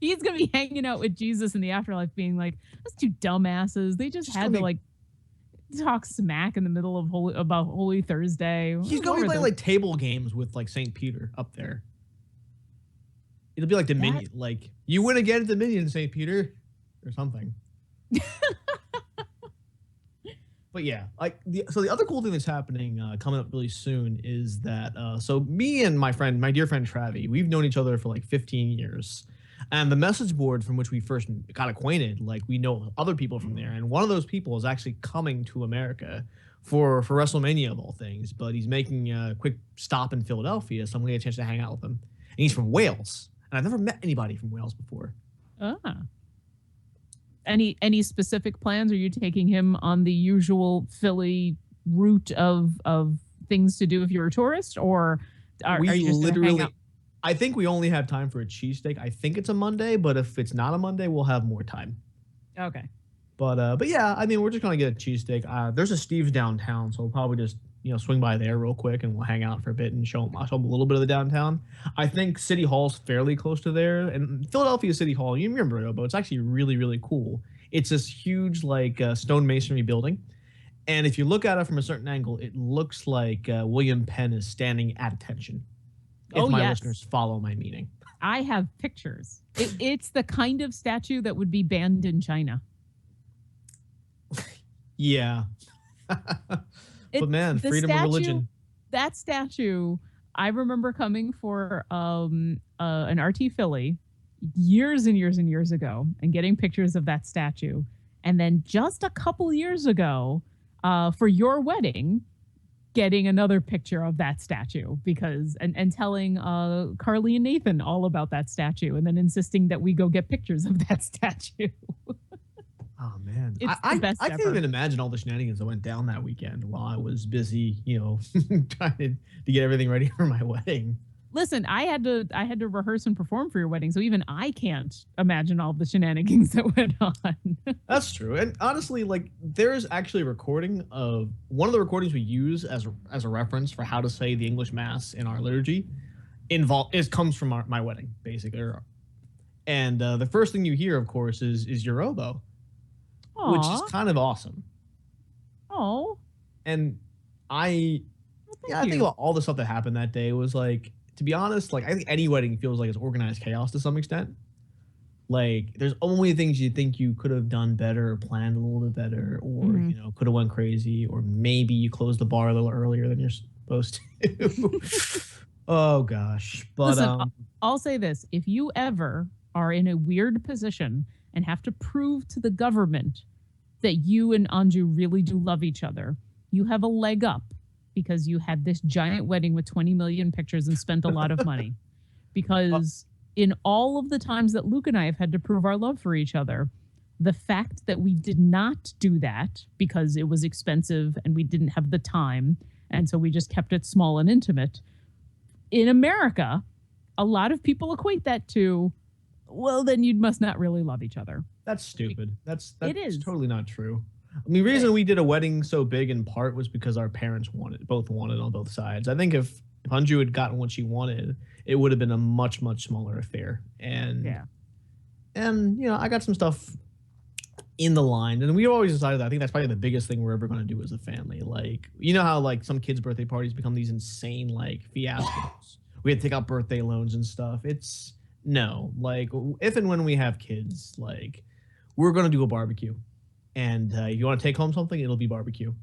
He's gonna be hanging out with Jesus in the afterlife, being like, "Those two dumbasses. They just had to like talk smack in the middle of about Holy Thursday." He's gonna be playing like table games with like St. Peter up there. It'll be like Dominion, like you win again at Dominion, St. Peter, or something. But yeah, like the other cool thing that's happening coming up really soon is that so me and my dear friend Travi, we've known each other for like 15 years, and the message board from which we first got acquainted, like we know other people from there, and one of those people is actually coming to America for WrestleMania of all things, but he's making a quick stop in Philadelphia, so I'm gonna get a chance to hang out with him, and he's from Wales. And I've never met anybody from Wales before. Any specific plans? Are you taking him on the usual Philly route of things to do if you're a tourist, or are you just literally? Hang out? I think we only have time for a cheesesteak. I think it's a Monday, but if it's not a Monday, we'll have more time. Okay. But yeah, I mean, we're just gonna get a cheesesteak. There's a Steve's downtown, so we'll probably just swing by there real quick and we'll hang out for a bit and show them a little bit of the downtown. I think City Hall's fairly close to there, and Philadelphia City Hall, you remember it, but it's actually really, really cool. It's this huge like stone masonry building, and if you look at it from a certain angle, it looks like William Penn is standing at attention. If my listeners follow my meaning. I have pictures. It's the kind of statue that would be banned in China. Yeah. But man, freedom of religion. That statue, I remember coming for an RT Philly years and years and years ago and getting pictures of that statue. And then just a couple years ago, for your wedding, getting another picture of that statue and telling Carly and Nathan all about that statue, and then insisting that we go get pictures of that statue. Oh man, it's the best I can't even imagine all the shenanigans that went down that weekend while I was busy, trying to get everything ready for my wedding. Listen, I had to rehearse and perform for your wedding, so even I can't imagine all the shenanigans that went on. That's true. And honestly, like there's actually a recording of one of the recordings we use as a reference for how to say the English Mass in our liturgy. Comes from my wedding, basically. And the first thing you hear, of course, is your oboe, which is Aw. kind of awesome. Oh, And I thank I think you. about all the stuff that happened that day was like, to be honest, like I think any wedding feels like it's organized chaos to some extent. Like there's only things you think you could have done better or planned a little bit better or Mhm. could have went crazy or maybe you closed the bar a little earlier than you're supposed to. Oh gosh. But Listen, I'll say this: if you ever are in a weird position and have to prove to the government that you and Anju really do love each other, you have a leg up because you had this giant wedding with 20 million pictures and spent a lot of money. Because in all of the times that Luke and I have had to prove our love for each other, the fact that we did not do that because it was expensive and we didn't have the time, and so we just kept it small and intimate. In America, a lot of people equate that to, well, then you must not really love each other. that's stupid. That's It is. totally not true. I mean, the reason we did a wedding so big in part was because our parents both wanted on both sides. I think if Anju had gotten what she wanted, it would have been a much, much smaller affair. And Yeah. and I got some stuff in the line, and we always decided that I think that's probably the biggest thing we're ever going to do as a family. Like, you know how like some kids' birthday parties become these insane like fiascos. We had to take out birthday loans and stuff. It's no, like if and when we have kids, like we're going to do a barbecue. And if you want to take home something, it'll be barbecue.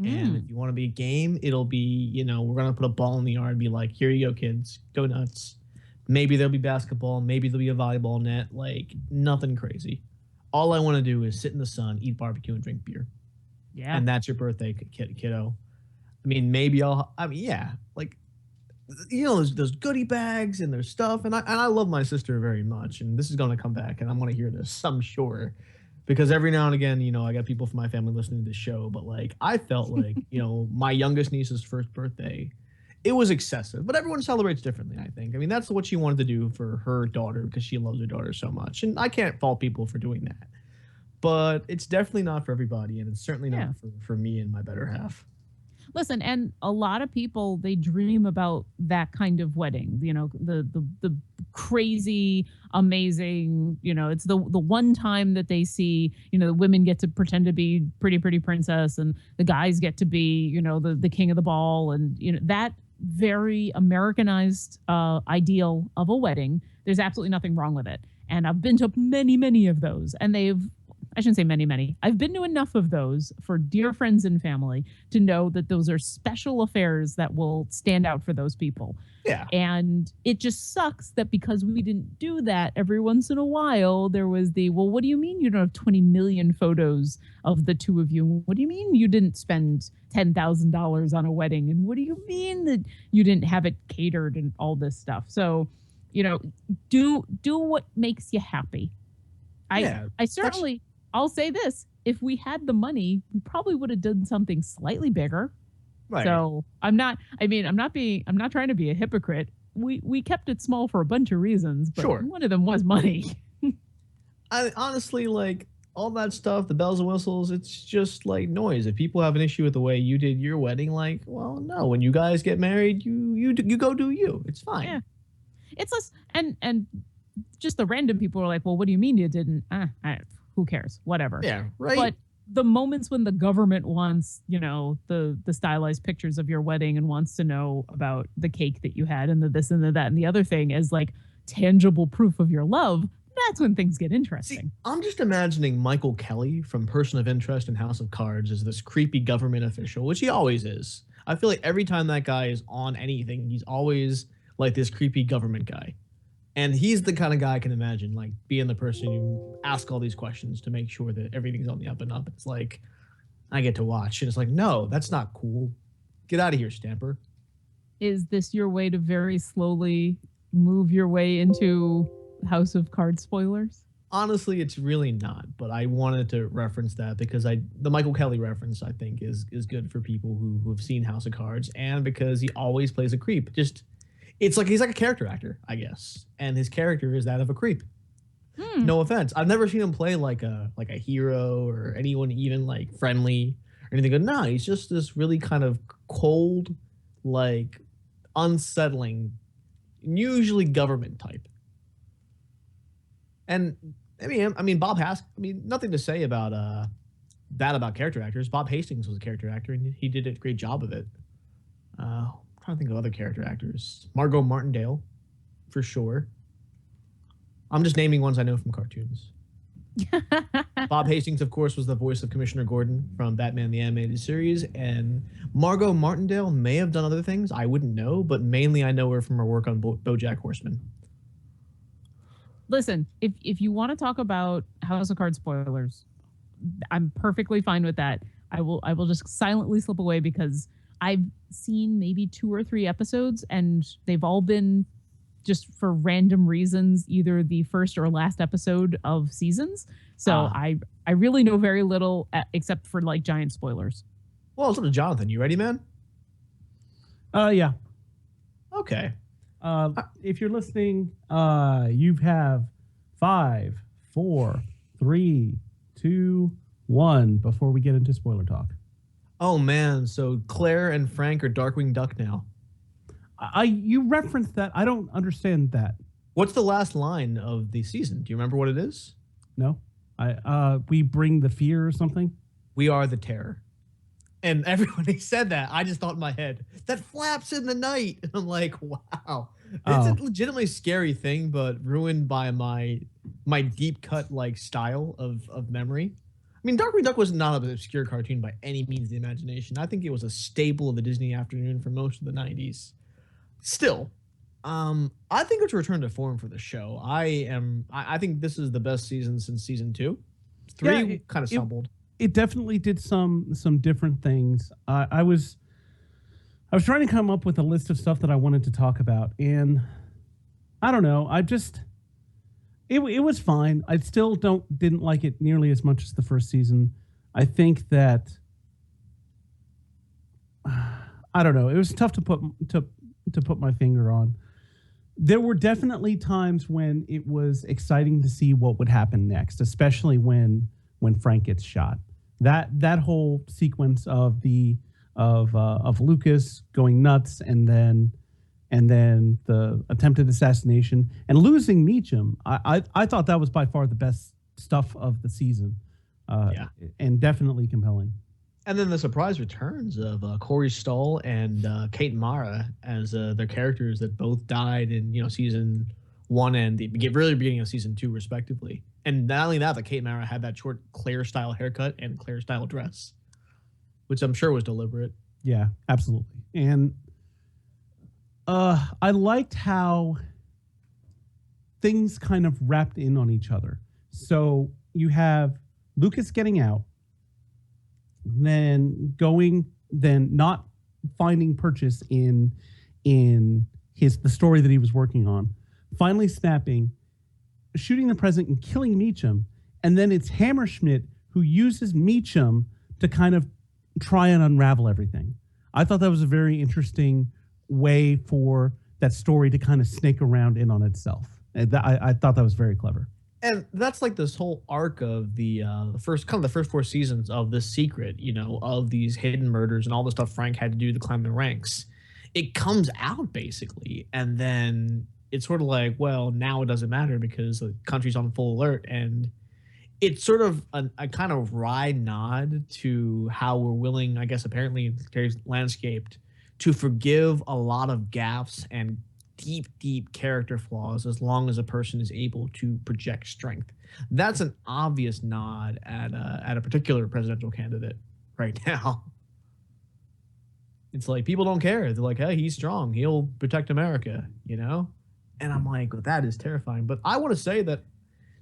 And if you want to be a game, it'll be, we're going to put a ball in the yard and be like, here you go, kids, go nuts. Maybe there'll be basketball. Maybe there'll be a volleyball net. Like nothing crazy. All I want to do is sit in the sun, eat barbecue, and drink beer. Yeah. And that's your birthday, kiddo. I mean, maybe yeah, like, those goodie bags and there's stuff. And I love my sister very much. And this is going to come back and I'm going to hear this, I'm sure. Because every now and again, I got people from my family listening to this show, but like I felt like, my youngest niece's first birthday, it was excessive, but everyone celebrates differently, I think. I mean, that's what she wanted to do for her daughter because she loves her daughter so much. And I can't fault people for doing that. But it's definitely not for everybody, and it's certainly not for me and my better half. Listen, and a lot of people, they dream about that kind of wedding, the crazy, amazing, it's the one time that they see, the women get to pretend to be pretty princess and the guys get to be, the king of the ball, and that very Americanized ideal of a wedding. There's absolutely nothing wrong with it. And I've been to many of those, and I shouldn't say many. I've been to enough of those for dear friends and family to know that those are special affairs that will stand out for those people. Yeah. And it just sucks that because we didn't do that, every once in a while there was well, what do you mean you don't have 20 million photos of the two of you? What do you mean you didn't spend $10,000 on a wedding? And what do you mean that you didn't have it catered and all this stuff? So, do what makes you happy. I certainly, I'll say this: if we had the money, we probably would have done something slightly bigger. Right. So I'm not trying to be a hypocrite. We kept it small for a bunch of reasons, but one of them was money. I honestly, like, all that stuff, the bells and whistles, it's just like noise. If people have an issue with the way you did your wedding, like, well, no, when you guys get married, you go do you. It's fine. Yeah. It's less, and just the random people are like, well, what do you mean you didn't? Who cares? Whatever. Yeah, right. But the moments when the government wants, the stylized pictures of your wedding and wants to know about the cake that you had and the this and the that and the other thing as like tangible proof of your love, that's when things get interesting. See, I'm just imagining Michael Kelly from Person of Interest and House of Cards as this creepy government official, which he always is. I feel like every time that guy is on anything, he's always like this creepy government guy. And he's the kind of guy I can imagine, like, being the person you ask all these questions to make sure that everything's on the up and up. It's like, I get to watch. And it's like, no, that's not cool. Get out of here, Stamper. Is this your way to very slowly move your way into House of Cards spoilers? Honestly, it's really not. But I wanted to reference that because the Michael Kelly reference, I think, is good for people who have seen House of Cards. And because he always plays a creep. Just It's like he's like a character actor, I guess, and his character is that of a creep. No offense, I've never seen him play like a hero or anyone even like friendly or anything. But no, he's just this really kind of cold, like unsettling, usually government type. And I mean, Bob Hask. I mean, nothing to say about that about character actors. Bob Hastings was a character actor, and he did a great job of it. I'm trying to think of other character actors. Margot Martindale, for sure. I'm just naming ones I know from cartoons. Bob Hastings, of course, was the voice of Commissioner Gordon from Batman the Animated Series, and Margot Martindale may have done other things. I wouldn't know, but mainly I know her from her work on BoJack Horseman. Listen, if you want to talk about House of Cards spoilers, I'm perfectly fine with that. I will just silently slip away because I've seen maybe 2 or 3 episodes and they've all been just for random reasons, either the first or last episode of seasons. So I really know very little except for like giant spoilers. Well, it's up to Jonathan. You ready, man? Yeah. Okay. If you're listening, you have 5, 4, 3, 2, 1 before we get into spoiler talk. Oh man, so Claire and Frank are Darkwing Duck now. You referenced that. I don't understand that. What's the last line of the season? Do you remember what it is? No. We bring the fear or something. We are the terror. And everyone he said that, I just thought in my head, that flaps in the night. And I'm like, wow. It's a legitimately scary thing, but ruined by my deep cut like style of memory. I mean, Darkwing Duck was not an obscure cartoon by any means of the imagination. I think it was a staple of the Disney afternoon for most of the 90s. Still, I think it's a return to form for the show. I think this is the best season since season 2. 3 kind of stumbled. It definitely did some different things. I was trying to come up with a list of stuff that I wanted to talk about, and I don't know. It was fine. I still didn't like it nearly as much as the first season. I think that I don't know. It was tough to put my finger on. There were definitely times when it was exciting to see what would happen next, especially when Frank gets shot. That whole sequence of Lucas going nuts and then the attempted assassination and losing Meacham. I thought that was by far the best stuff of the season. And definitely compelling. And then the surprise returns of Corey Stoll and Kate Mara as their characters that both died in season 1 and the really beginning of season 2, respectively. And not only that, but Kate Mara had that short Claire style haircut and Claire style dress, which I'm sure was deliberate. Yeah, absolutely. And I liked how things kind of wrapped in on each other. So you have Lucas getting out, then not finding purchase in the story that he was working on, finally snapping, shooting the president and killing Meacham, and then it's Hammerschmidt who uses Meacham to kind of try and unravel everything. I thought that was a very interesting way for that story to kind of snake around in on itself. I thought that was very clever. And that's like this whole arc of the first 4 seasons of The Secret, of these hidden murders and all the stuff Frank had to do to climb the ranks. It comes out basically, and then it's sort of like, well, now it doesn't matter because the country's on full alert, and it's sort of a kind of wry nod to how we're willing, I guess, apparently today's landscaped, to forgive a lot of gaffes and deep character flaws as long as a person is able to project strength. That's an obvious nod at a particular presidential candidate right now. It's like people don't care. They're like, hey, he's strong. He'll protect America, And I'm like, well, that is terrifying. But I want to say that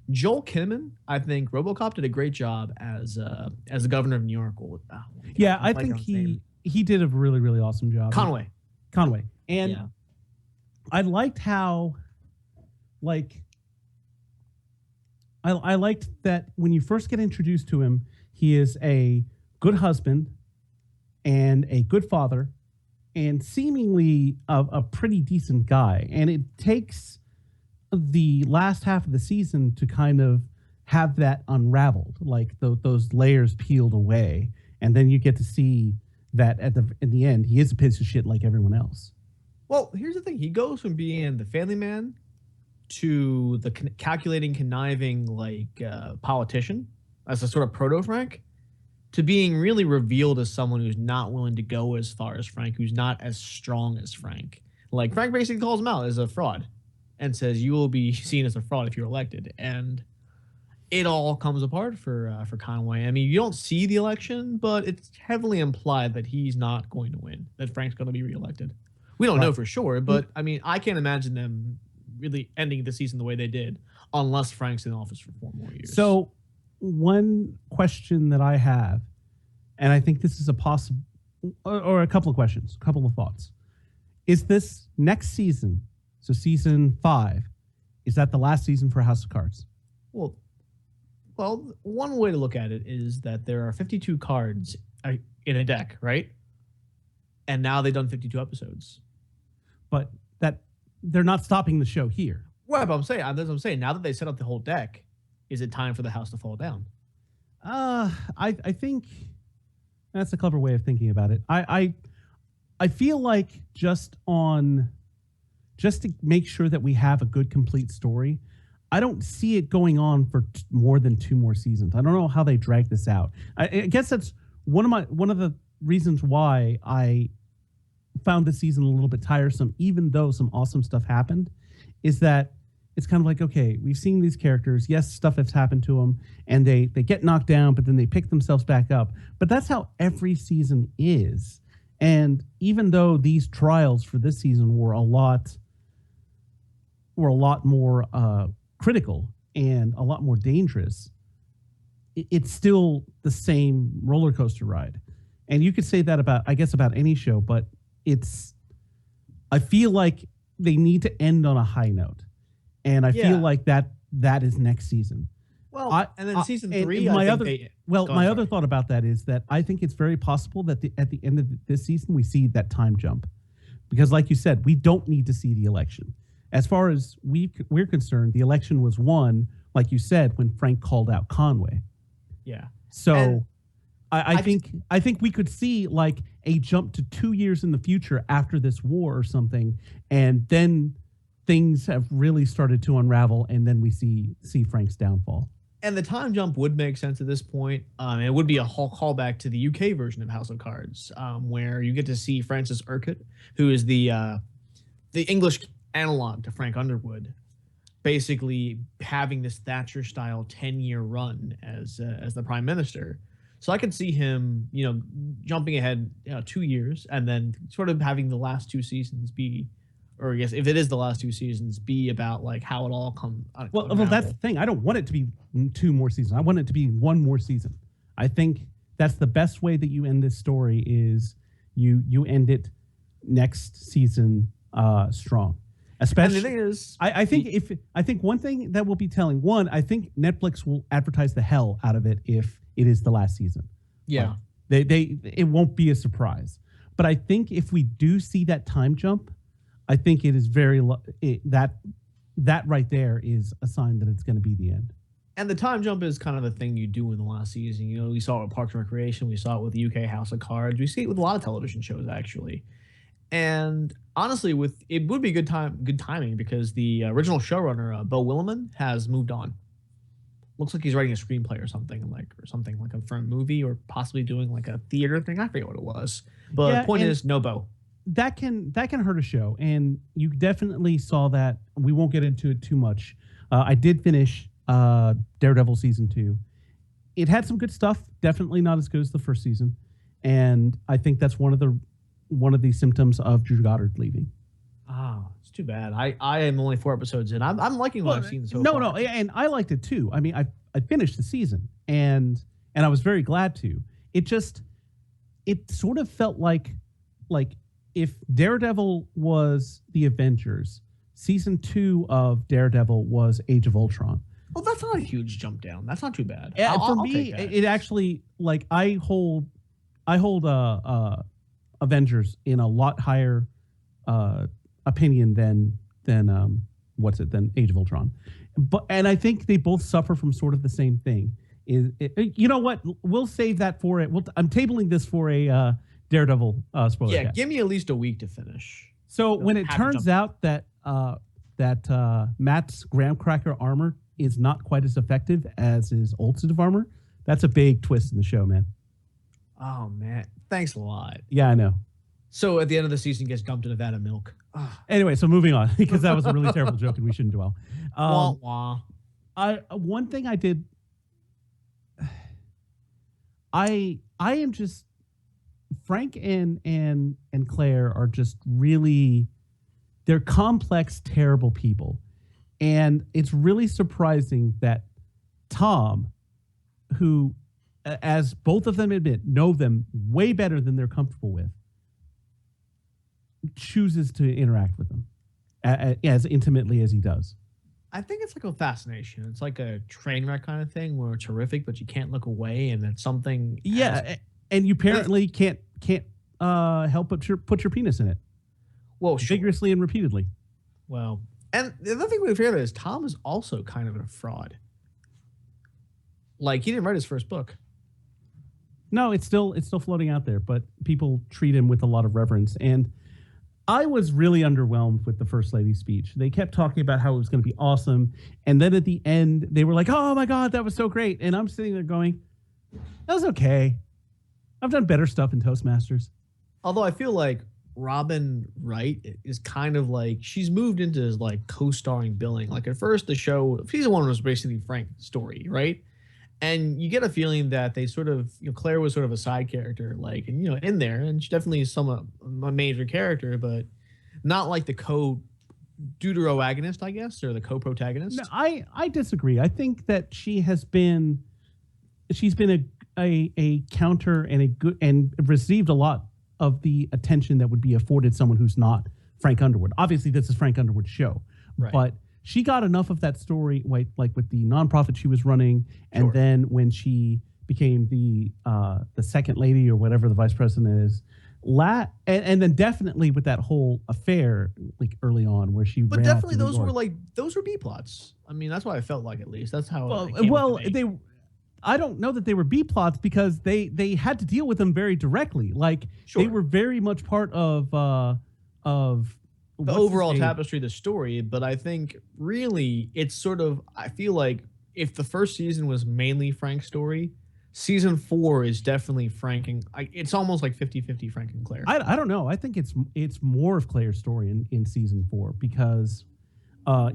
Joel Kinnaman, I think RoboCop did a great job as the governor of New York. I think he did a really, really awesome job. Conway. And yeah. I liked how, I liked that when you first get introduced to him, he is a good husband and a good father and seemingly a pretty decent guy. And it takes the last half of the season to kind of have that unraveled, like those layers peeled away, and then you get to see that in the end he is a piece of shit like everyone else. Well, here's the thing: he goes from being the family man to the calculating, conniving, like politician as a sort of proto Frank, to being really revealed as someone who's not willing to go as far as Frank, who's not as strong as Frank. Like Frank basically calls him out as a fraud, and says you will be seen as a fraud if you're elected, and it all comes apart for Conway. I mean, you don't see the election, but it's heavily implied that he's not going to win, that Frank's going to be reelected. We don't know for sure, but I mean, I can't imagine them really ending the season the way they did unless Frank's in office for 4 more years. So one question that I have, and I think this is a possible, or a couple of questions, a couple of thoughts. Is this next season, so season 5, is that the last season for House of Cards? Well, one way to look at it is that there are 52 cards in a deck, right? And now they've done 52 episodes. But that they're not stopping the show here. Right, but that's what I'm saying. Now that they set up the whole deck, is it time for the house to fall down? I think that's a clever way of thinking about it. I feel like just to make sure that we have a good complete story, I don't see it going on for more than 2 more seasons. I don't know how they drag this out. I guess that's one of the reasons why I found this season a little bit tiresome, even though some awesome stuff happened, is that it's kind of like, okay, we've seen these characters. Yes, stuff has happened to them, and they get knocked down, but then they pick themselves back up. But that's how every season is. And even though these trials for this season were a lot more critical and a lot more dangerous, it's still the same roller coaster ride. And you could say that about any show, but I feel like they need to end on a high note. And I feel like that is next season. Well, and then season 3, my other thought about that is that I think it's very possible that at the end of this season, we see that time jump. Because like you said, we don't need to see the election. As far as we're concerned, the election was won, like you said, when Frank called out Conway. Yeah. So I think we could see like a jump to 2 years in the future after this war or something, and then things have really started to unravel, and then we see Frank's downfall. And the time jump would make sense at this point. It would be a whole callback to the UK version of House of Cards, where you get to see Francis Urquhart, who is the English analog to Frank Underwood, basically having this Thatcher-style 10-year run as the prime minister. So I could see him, jumping ahead 2 years, and then sort of having the last 2 seasons be, or I guess if it is the last 2 seasons, be about like how it all come. Well, that's the thing. I don't want it to be 2 more seasons. I want it to be 1 more season. I think that's the best way that you end this story is you end it next season strong. Especially, and the thing is, I think one thing that will be telling, I think Netflix will advertise the hell out of it if it is the last season. Yeah, it won't be a surprise. But I think if we do see that time jump, I think it is that right there is a sign that it's going to be the end. And the time jump is kind of the thing you do in the last season. We saw it with Parks and Recreation. We saw it with UK House of Cards. We see it with a lot of television shows, actually. And honestly, it would be good timing because the original showrunner, Bo Willimon, has moved on. Looks like he's writing a screenplay or something like for a movie, or possibly doing like a theater thing. I forget what it was. But the point is, no Bo. That can hurt a show, and you definitely saw that. We won't get into it too much. I did finish Daredevil season 2. It had some good stuff. Definitely not as good as the first season, and I think that's one of the symptoms of Drew Goddard leaving. Oh, it's too bad. I am only 4 episodes in. I'm liking what I've seen so far. No, and I liked it too. I mean, I finished the season, and I was very glad to. It sort of felt like if Daredevil was the Avengers, season 2 of Daredevil was Age of Ultron. Well, that's not a huge jump down. That's not too bad. For me, it actually, like, I hold Avengers in a lot higher opinion than than Age of Ultron. And I think they both suffer from sort of the same thing. You know what? We'll save that for it. I'm tabling this for a Daredevil spoiler. Yeah, cast. give me at least a week to finish. So when it turns out that Matt's graham cracker armor is not quite as effective as his ultimate armor, that's a big twist in the show, man. Oh man, thanks a lot. Yeah, I know. So at the end of the season, he gets dumped in a vat of milk. Anyway, so moving on, because that was a really terrible joke and we shouldn't dwell. Wah, wah. One thing I did, I am just, Frank and Claire are just really, they're complex, terrible people. And it's really surprising that Tom, who, as both of them admit, know them way better than they're comfortable with, chooses to interact with them as intimately as he does. I think it's like a fascination. It's like a train wreck kind of thing where it's horrific, but you can't look away, and it's something. And you apparently can't help but put your penis in it. Well, sure. Vigorously and repeatedly. Well, and the other thing we forget is Tom is also kind of a fraud. Like, he didn't write his first book. No, it's still floating out there, but people treat him with a lot of reverence. And I was really underwhelmed with the First Lady's speech. They kept talking about how it was going to be awesome. And then at the end, they were like, oh my God, that was so great. And I'm sitting there going, that was okay. I've done better stuff in Toastmasters. Although I feel like Robin Wright is kind of like, she's moved into like co-starring billing. Like at first the show, season 1 was basically Frank's story, right? And you get a feeling that they sort of, Claire was sort of a side character, like, and, in there, and she definitely is somewhat a major character, but not like the co-deuteroagonist, I guess, or the co-protagonist. No, I disagree. I think that she's been a counter and a good, and received a lot of the attention that would be afforded someone who's not Frank Underwood. Obviously, this is Frank Underwood's show, right. But she got enough of that story, like with the nonprofit she was running, and Sure. then when she became the second lady or whatever the vice president is, and then definitely with that whole affair like early on where she. But ran definitely off to New York. those were B plots. I mean, that's what I felt like, at least. That's how. I don't know that they were B plots because they had to deal with them very directly. Like Sure. they were very much part of the overall tapestry of the story, but I think really it's sort of, I feel like if the first season was mainly Frank's story, season 4 is definitely Frank and it's almost like 50-50 Frank and Claire. I don't know. I think it's more of Claire's story in season 4 because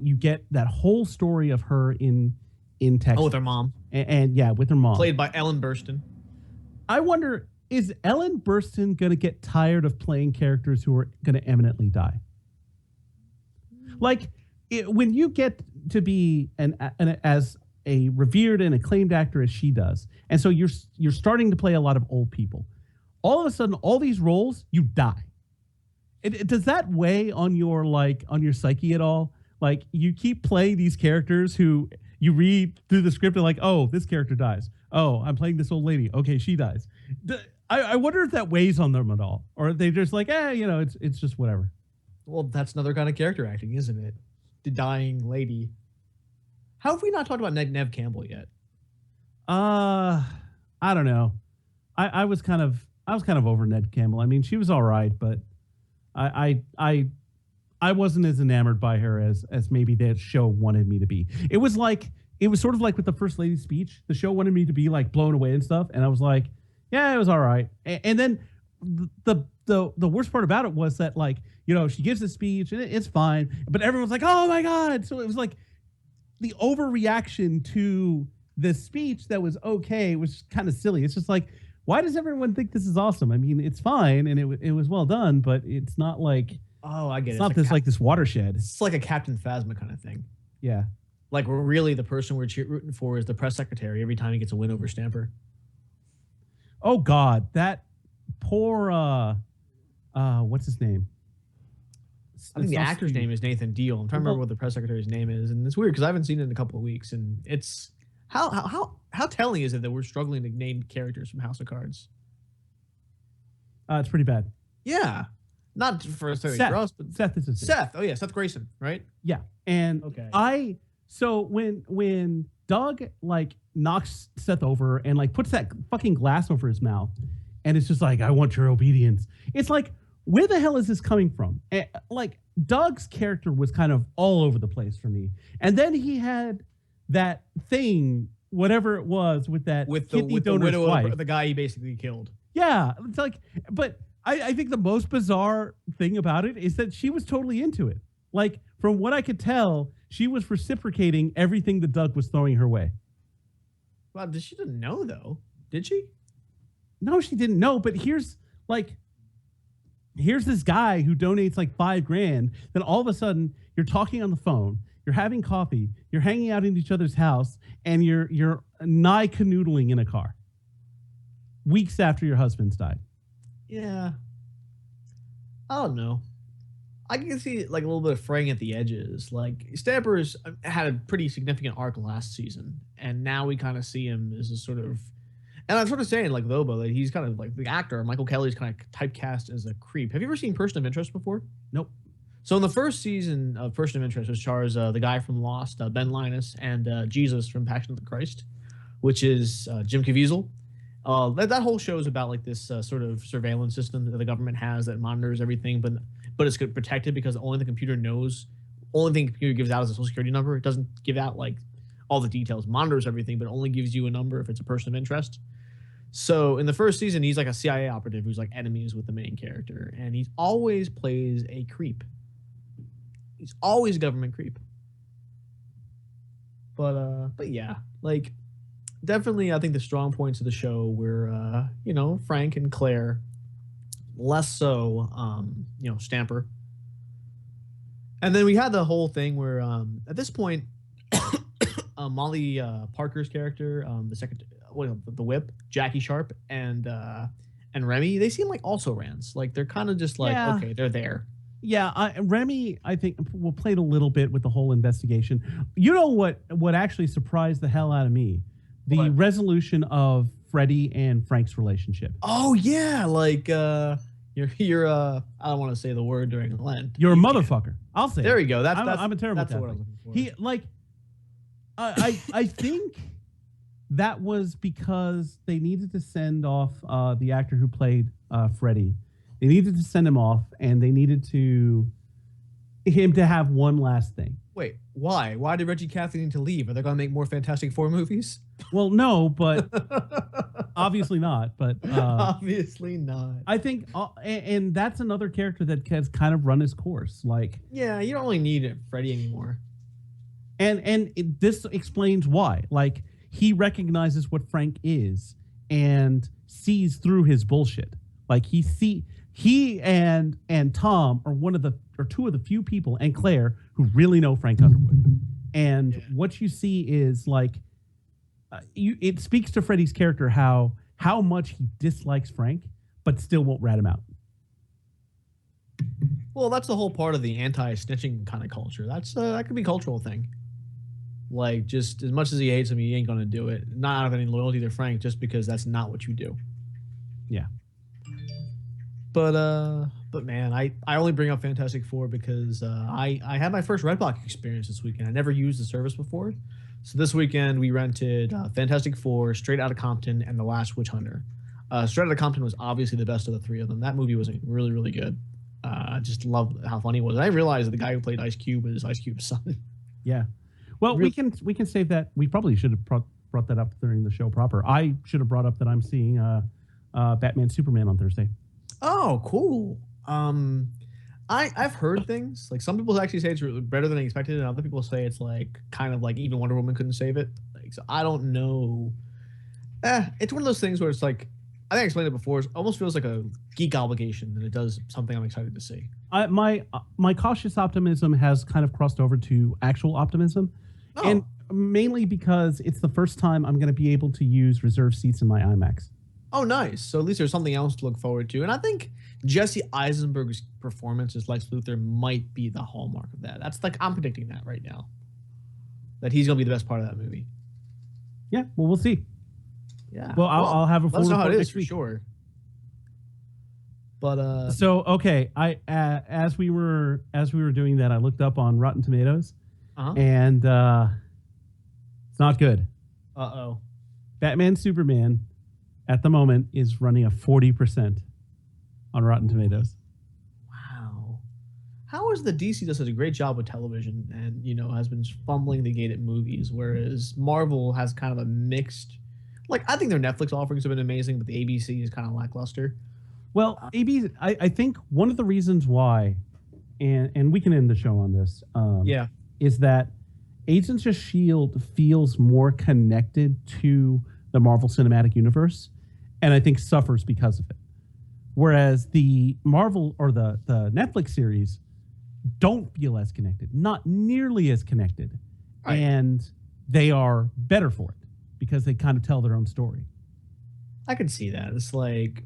you get that whole story of her in Texas. Oh, with her mom. And yeah, with her mom. Played by Ellen Burstyn. I wonder, is Ellen Burstyn going to get tired of playing characters who are going to eminently die? Like, when you get to be as a revered and acclaimed actor as she does, and so you're starting to play a lot of old people, all of a sudden, all these roles, you die. Does that weigh on your psyche at all? Like, you keep playing these characters who you read through the script and like, oh, this character dies. Oh, I'm playing this old lady. Okay, she dies. I wonder if that weighs on them at all, or are they just like, it's just whatever. Well, that's another kind of character acting, isn't it? The dying lady. How have we not talked about Nev Campbell yet? I don't know. I was kind of over Ned Campbell. I mean, she was all right, but I wasn't as enamored by her as maybe that show wanted me to be. It was sort of like with the First Lady's speech. The show wanted me to be like blown away and stuff, and I was like, yeah, it was all right. And then the worst part about it was that, like, she gives a speech and it's fine, but everyone's like, oh my God. So it was like the overreaction to this speech that was okay was kind of silly. It's just like, why does everyone think this is awesome? I mean, it's fine and it was well done, but it's not like, oh, I get it. It's not this watershed. It's like a Captain Phasma kind of thing. Yeah. Like, we're really the person we're rooting for is the press secretary every time he gets a win over Stamper. Oh God, that poor what's his name? I think the actor's name is Nathan Deal. I'm trying to remember what the press secretary's name is, and it's weird because I haven't seen it in a couple of weeks, and it's how telling is it that we're struggling to name characters from House of Cards? It's pretty bad. Yeah, not for Seth. for us, but Seth is his name. Seth. Oh yeah, Seth Grayson, right? Yeah, and Okay. so when Doug like knocks Seth over and like puts that fucking glass over his mouth, and it's just like, I want your obedience. It's like, where the hell is this coming from? Like Doug's character was kind of all over the place for me, and then he had that thing, whatever it was, with that kidney donor's widow wife. of the guy he basically killed. Yeah, it's like, but I think the most bizarre thing about it is that she was totally into it. Like, from what I could tell, she was reciprocating everything that Doug was throwing her way. Well, she didn't know though, did she? No, she didn't know. But here's this guy who donates like $5,000. Then all of a sudden, you're talking on the phone, you're having coffee, you're hanging out in each other's house, and you're nigh canoodling in a car. Weeks after your husband's died. Yeah. I don't know. I can see like a little bit of fraying at the edges. Like Stamper's had a pretty significant arc last season, and now we kind of see him as a sort of, and I'm sort of saying like Lobo, that he's kind of like the actor. Michael Kelly's kind of typecast as a creep. Have you ever seen Person of Interest before? Nope. So in the first season of Person of Interest, which stars the guy from Lost, Ben Linus, and Jesus from Passion of the Christ, which is Jim Caviezel. That whole show is about like this sort of surveillance system that the government has that monitors everything, but it's protected because only the computer knows. Only thing the computer gives out is a social security number. It doesn't give out like all the details. Monitors everything, but only gives you a number if it's a person of interest. So in the first season, he's like a CIA operative who's like enemies with the main character, and he always plays a creep. He's always a government creep. But yeah, like. Definitely, I think the strong points of the show were, Frank and Claire. Less so, Stamper. And then we had the whole thing where, at this point, Molly Parker's character, the whip, Jackie Sharp, and Remy, they seem like also rans. Like they're kind of just like, okay, they're there. Yeah, Remy, I think, played a little bit with the whole investigation. You know what actually surprised the hell out of me? The resolution of Freddie and Frank's relationship. Oh yeah, like you're I don't want to say the word during Lent. You're a motherfucker. I'll say. There you go. I'm a terrible Catholic. What I was looking for. He like, I think that was because they needed to send off the actor who played Freddie. They needed to send him off, and they needed him to have one last thing. Wait, why? Why did Reggie Cathy need to leave? Are they going to make more Fantastic Four movies? Well, no, but obviously not. But obviously not. I think, and that's another character that has kind of run his course. Like, yeah, you don't really need Freddy anymore. And this explains why. Like, he recognizes what Frank is and sees through his bullshit. Like he and Tom are two of the few people, and Claire, who really know Frank Underwood. And what you see is like, it speaks to Freddie's character how much he dislikes Frank, but still won't rat him out. Well, that's the whole part of the anti-snitching kind of culture. That could be a cultural thing. Like, just as much as he hates him, he ain't gonna do it. Not out of any loyalty to Frank, just because that's not what you do. Yeah. But man, I only bring up Fantastic Four because I had my first Redbox experience this weekend. I never used the service before. So this weekend we rented Fantastic Four, Straight Outta Compton, and The Last Witch Hunter. Straight Outta Compton was obviously the best of the three of them. That movie was really, really good. I just loved how funny it was. And I realized that the guy who played Ice Cube is Ice Cube's son. Yeah. Well, we can save that. We probably should have brought that up during the show proper. I should have brought up that I'm seeing Batman Superman on Thursday. Oh, cool. I've heard things like some people actually say it's better than I expected, and other people say it's like kind of like even Wonder Woman couldn't save it. Like, so I don't know. It's one of those things where it's like, I think I explained it before. It almost feels like a geek obligation than it does something I'm excited to see. My cautious optimism has kind of crossed over to actual optimism, and mainly because it's the first time I'm going to be able to use reserve seats in my IMAX. Oh, nice. So at least there's something else to look forward to. And I think Jesse Eisenberg's performance as Lex Luthor might be the hallmark of that. That's like, I'm predicting that right now. That he's going to be the best part of that movie. Yeah, well, we'll see. Yeah. Well, I'll have a full report report how it is next for week. Sure. But So okay, I as we were doing that, I looked up on Rotten Tomatoes, uh-huh. and it's not good. Uh-oh. Batman Superman at the moment is running a 40% on Rotten Tomatoes. Wow. How is the DC does such a great job with television and, you know, has been fumbling the gate at movies, whereas Marvel has kind of a mixed, like, I think their Netflix offerings have been amazing, but the ABC is kind of lackluster. Well, I think one of the reasons why, and we can end the show on this, Yeah. is that Agents of S.H.I.E.L.D. feels more connected to the Marvel Cinematic Universe, and I think suffers because of it. Whereas the Marvel or the Netflix series don't feel as connected, not nearly as connected, Right. and they are better for it because they kind of tell their own story. I can see that. It's like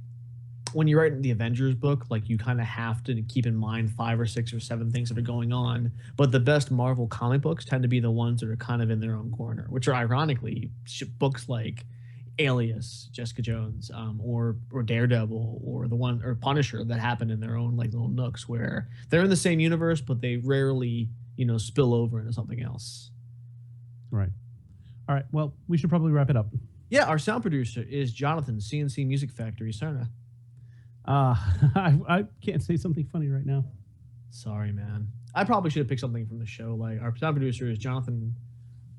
when you write the Avengers book, like you kind of have to keep in mind 5 or 6 or 7 things that are going on. But the best Marvel comic books tend to be the ones that are kind of in their own corner, which are ironically books like Alias, Jessica Jones, or Daredevil, or the one or Punisher that happen in their own like little nooks where they're in the same universe, but they rarely, you know, spill over into something else. Right. All right. Well, we should probably wrap it up. Yeah, our sound producer is Jonathan, CNC Music Factory, Cerna. I can't say something funny right now. Sorry, man. I probably should have picked something from the show. Like our sound producer is Jonathan.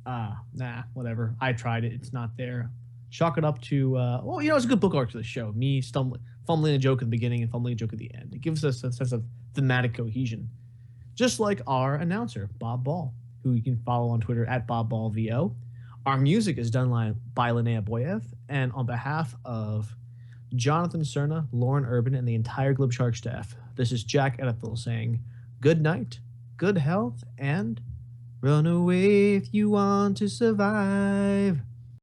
Nah, whatever. I tried it. It's not there. Chalk it up to well, you know, it's a good book arc to the show. Me fumbling a joke at the beginning and fumbling a joke at the end. It gives us a sense of thematic cohesion. Just like our announcer, Bob Ball, who you can follow on Twitter at BobBallVO. Our music is done by Linnea Boyev, and on behalf of Jonathan Cerna, Lauren Urban, and the entire Glib Shark staff, this is Jack Edithville saying good night, good health, and run away if you want to survive.